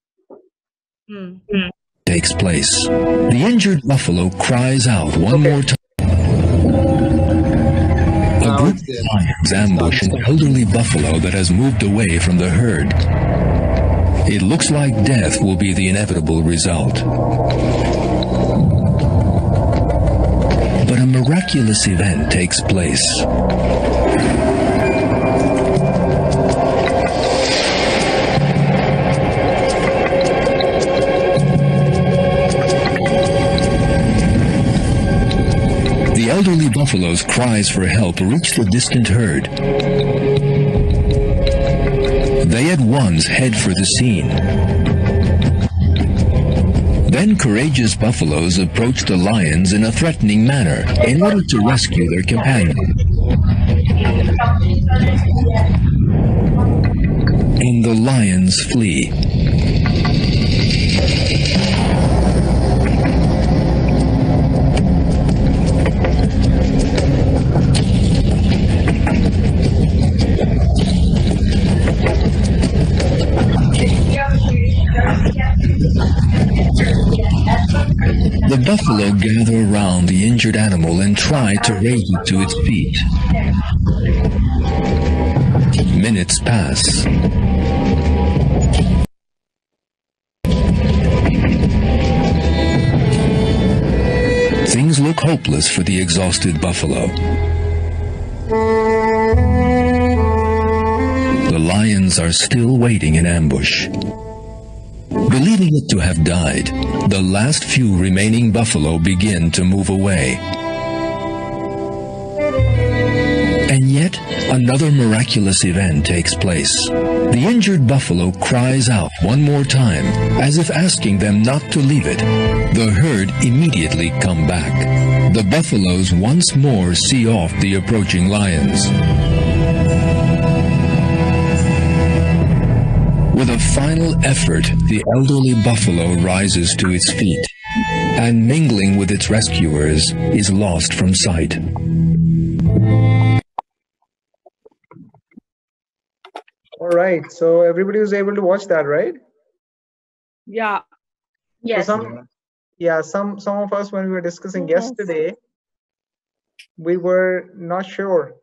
Takes place. The injured buffalo cries out one more time. A group of lions ambush an elderly buffalo that has moved away from the herd. It looks like death will be the inevitable result. But a miraculous event takes place. The elderly buffalo's cries for help reach the distant herd. They at once head for the scene. Then courageous buffaloes approach the lions in a threatening manner in order to rescue their companion. And the lions flee. The buffalo gather around the injured animal and try to raise it to its feet. Minutes pass. Things look hopeless for the exhausted buffalo. The lions are still waiting in ambush. Believing it to have died, the last few remaining buffalo begin to move away. And yet, another miraculous event takes place. The injured buffalo cries out one more time, as if asking them not to leave it. The herd immediately come back. The buffaloes once more see off the approaching lions. With a final effort, the elderly buffalo rises to its feet, and mingling with its rescuers, is lost from sight. All right, so everybody was able to watch that, right? Yeah. Yes. So some of us, when we were discussing yesterday, we were not sure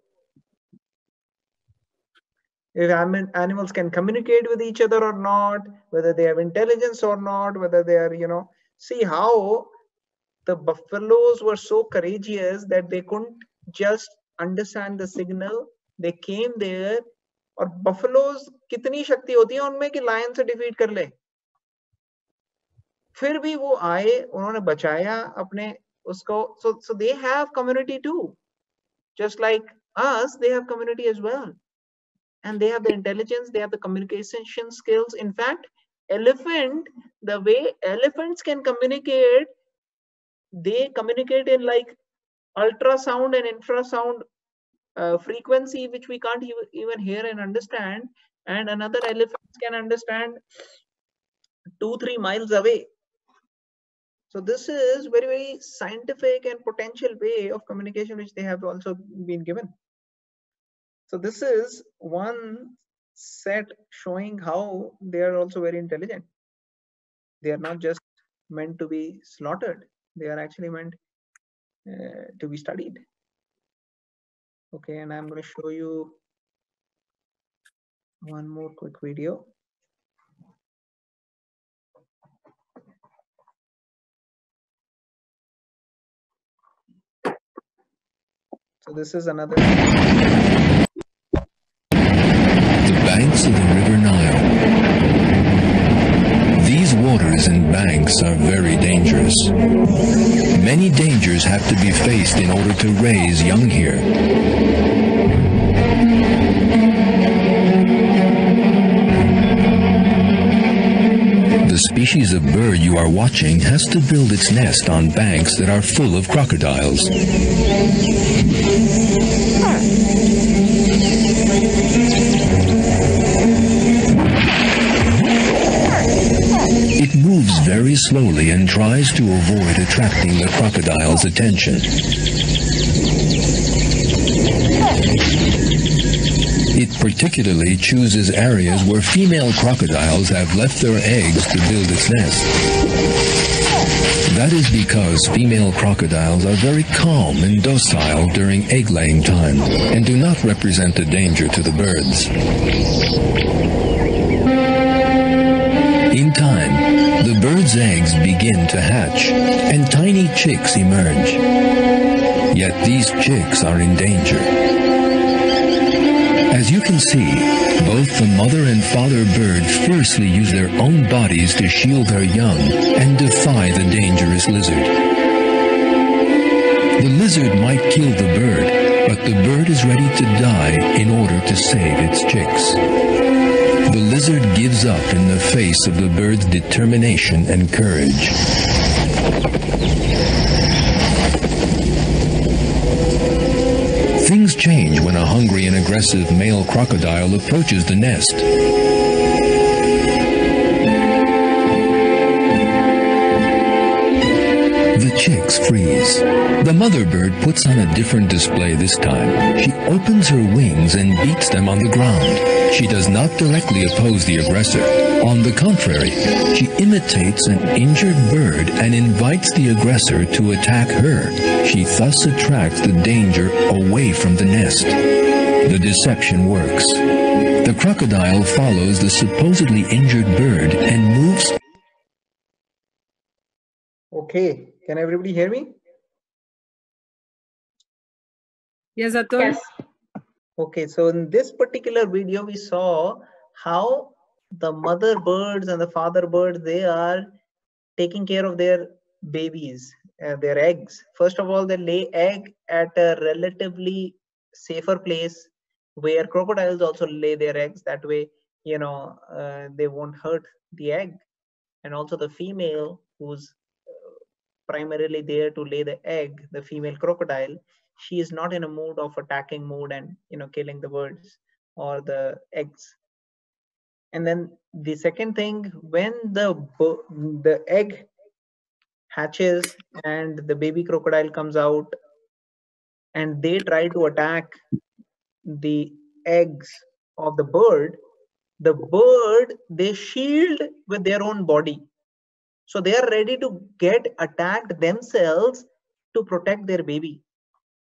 if animals can communicate with each other or not, whether they have intelligence or not, whether they are, see how the buffaloes were so courageous that they couldn't just understand the signal. They came there, और buffaloes कितनी शक्ति होती है उनमें कि lion से defeat कर ले, फिर भी वो आए, उन्होंने बचाया अपने उसको. So they have community too, just like us. They have community as well. And they have the intelligence, they have the communication skills. In fact, the way elephants can communicate, they communicate in like ultrasound and infrasound frequency, which we can't even hear and understand. And another elephant can understand 2-3 miles away. So this is very, very scientific and potential way of communication, which they have also been given. So this is one set showing how they are also very intelligent. They are not just meant to be slaughtered. They are actually meant to be studied. Okay, and I'm going to show you one more quick video. So this is another. Banks of the River Nile. These waters and banks are very dangerous. Many dangers have to be faced in order to raise young here. The species of bird you are watching has to build its nest on banks that are full of crocodiles. It moves very slowly and tries to avoid attracting the crocodile's attention. It particularly chooses areas where female crocodiles have left their eggs to build its nest. That is because female crocodiles are very calm and docile during egg-laying time and do not represent a danger to the birds. In time, the bird's eggs begin to hatch and tiny chicks emerge. Yet these chicks are in danger. As you can see, both the mother and father bird fiercely use their own bodies to shield their young and defy the dangerous lizard. The lizard might kill the bird, but the bird is ready to die in order to save its chicks. The lizard gives up in the face of the bird's determination and courage. Things change when a hungry and aggressive male crocodile approaches the nest. The chicks freeze. The mother bird puts on a different display this time. She opens her wings and beats them on the ground. She does not directly oppose the aggressor. On the contrary, she imitates an injured bird and invites the aggressor to attack her. She thus attracts the danger away from the nest. The deception works. The crocodile follows the supposedly injured bird and moves. Okay, can everybody hear me? Yes, Atul. Yes. Okay, so in this particular video, we saw how the mother birds and the father birds, they are taking care of their babies, their eggs. First of all, they lay egg at a relatively safer place where crocodiles also lay their eggs. That way, you know, they won't hurt the egg. And also the female, who's primarily there to lay the egg, the female crocodile, she is not in a mood of attacking mood and, you know, killing the birds or the eggs. And then the second thing, when the egg hatches and the baby crocodile comes out and they try to attack the eggs of the bird, they shield with their own body. So they are ready to get attacked themselves to protect their baby.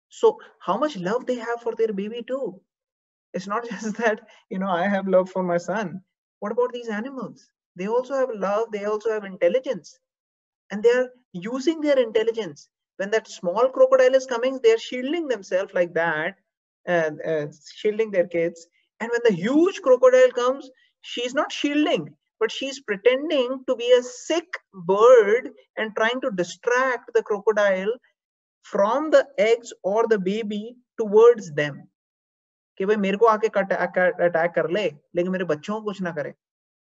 So how much love they have for their baby too. It's not just that, you know, I have love for my son. What about these animals? They also have love, they also have intelligence. And they are using their intelligence. When that small crocodile is coming, they are shielding themselves like that, shielding their kids. And when the huge crocodile comes, she's not shielding, but she's pretending to be a sick bird and trying to distract the crocodile from the eggs or the baby towards them. कि भाई मेरे को आके attack कर ले लेकिन मेरे बच्चों को कुछ ना करे.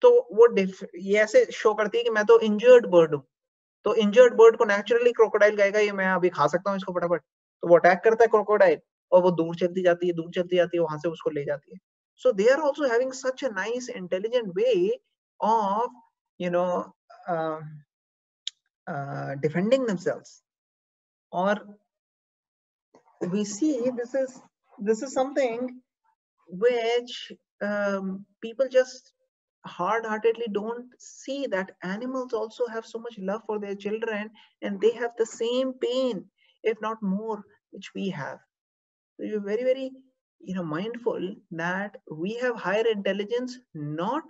तो वो ये ऐसे शो करती है कि मैं तो इंजर्ड बर्ड हूँ. तो इंजर्ड बर्ड को नेचुरली क्रोकोडाइल कहेगा ये मैं अभी खा सकता हूँ इसको फटाफट. तो वो अटैक करता है क्रोकोडाइल और वो दूर चलती जाती है वहां से उसको ले जाती है. So they are also having such a nice, intelligent way of, you know, defending themselves. Or we see this is something which people just hard-heartedly don't see, that animals also have so much love for their children and they have the same pain, if not more, which we have. So you're very, very, you know, mindful that we have higher intelligence, not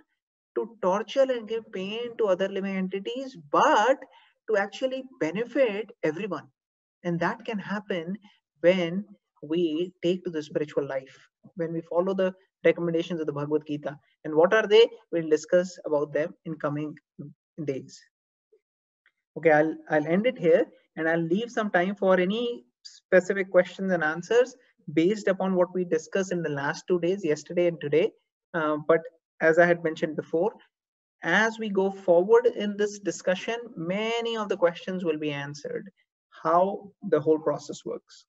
to torture and give pain to other living entities, but to actually benefit everyone. And that can happen when we take to the spiritual life, when we follow the recommendations of the Bhagavad Gita. And what are they? We'll discuss about them in coming days. Okay, I'll end it here and I'll leave some time for any specific questions and answers based upon what we discussed in the last 2 days, yesterday and today. But as I had mentioned before, as we go forward in this discussion, many of the questions will be answered, how the whole process works.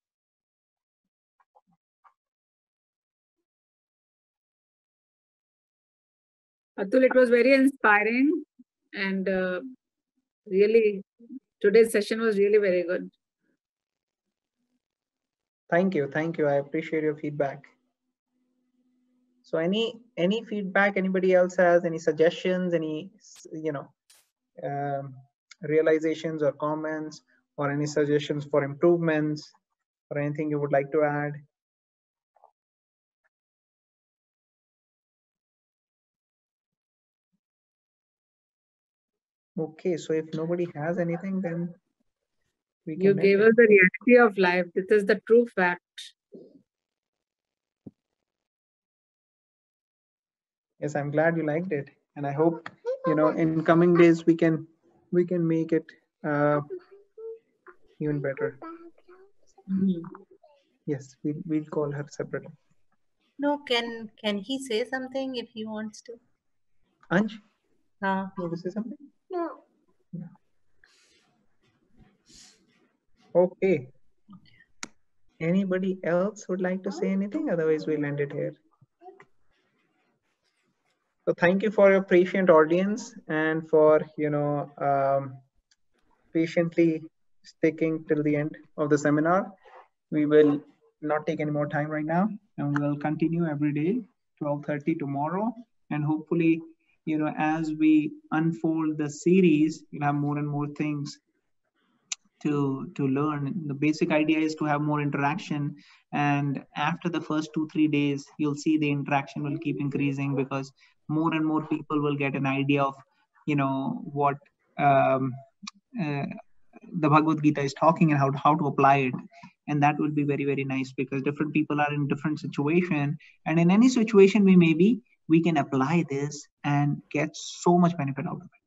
Atul, it was very inspiring and really today's session was really very good. Thank you. I appreciate your feedback. So any feedback anybody else has, any suggestions, any, you know, realizations or comments, or any suggestions for improvements, or anything you would like to add? Okay, so if nobody has anything, then we can. You gave us the reality of life. This is the true fact. Yes, I'm glad you liked it, and I hope, you know, in coming days we can make it even better. Yes, we'll call her separately. No, can he say something if he wants to? Anj, हाँ. you want to say something? No. Okay. Anybody else would like to say anything? Otherwise, we'll end it here. So thank you for your patient audience and for, patiently sticking till the end of the seminar. We will not take any more time right now, and we'll continue every day, 12:30 tomorrow. And hopefully, as we unfold the series, you'll have more and more things to learn. The basic idea is to have more interaction, and after the first 2-3 days, you'll see the interaction will keep increasing, because more and more people will get an idea of what the Bhagavad Gita is talking and how to apply it. And that will be very, very nice, because different people are in different situation, and in any situation we may be, we can apply this and get so much benefit out of it.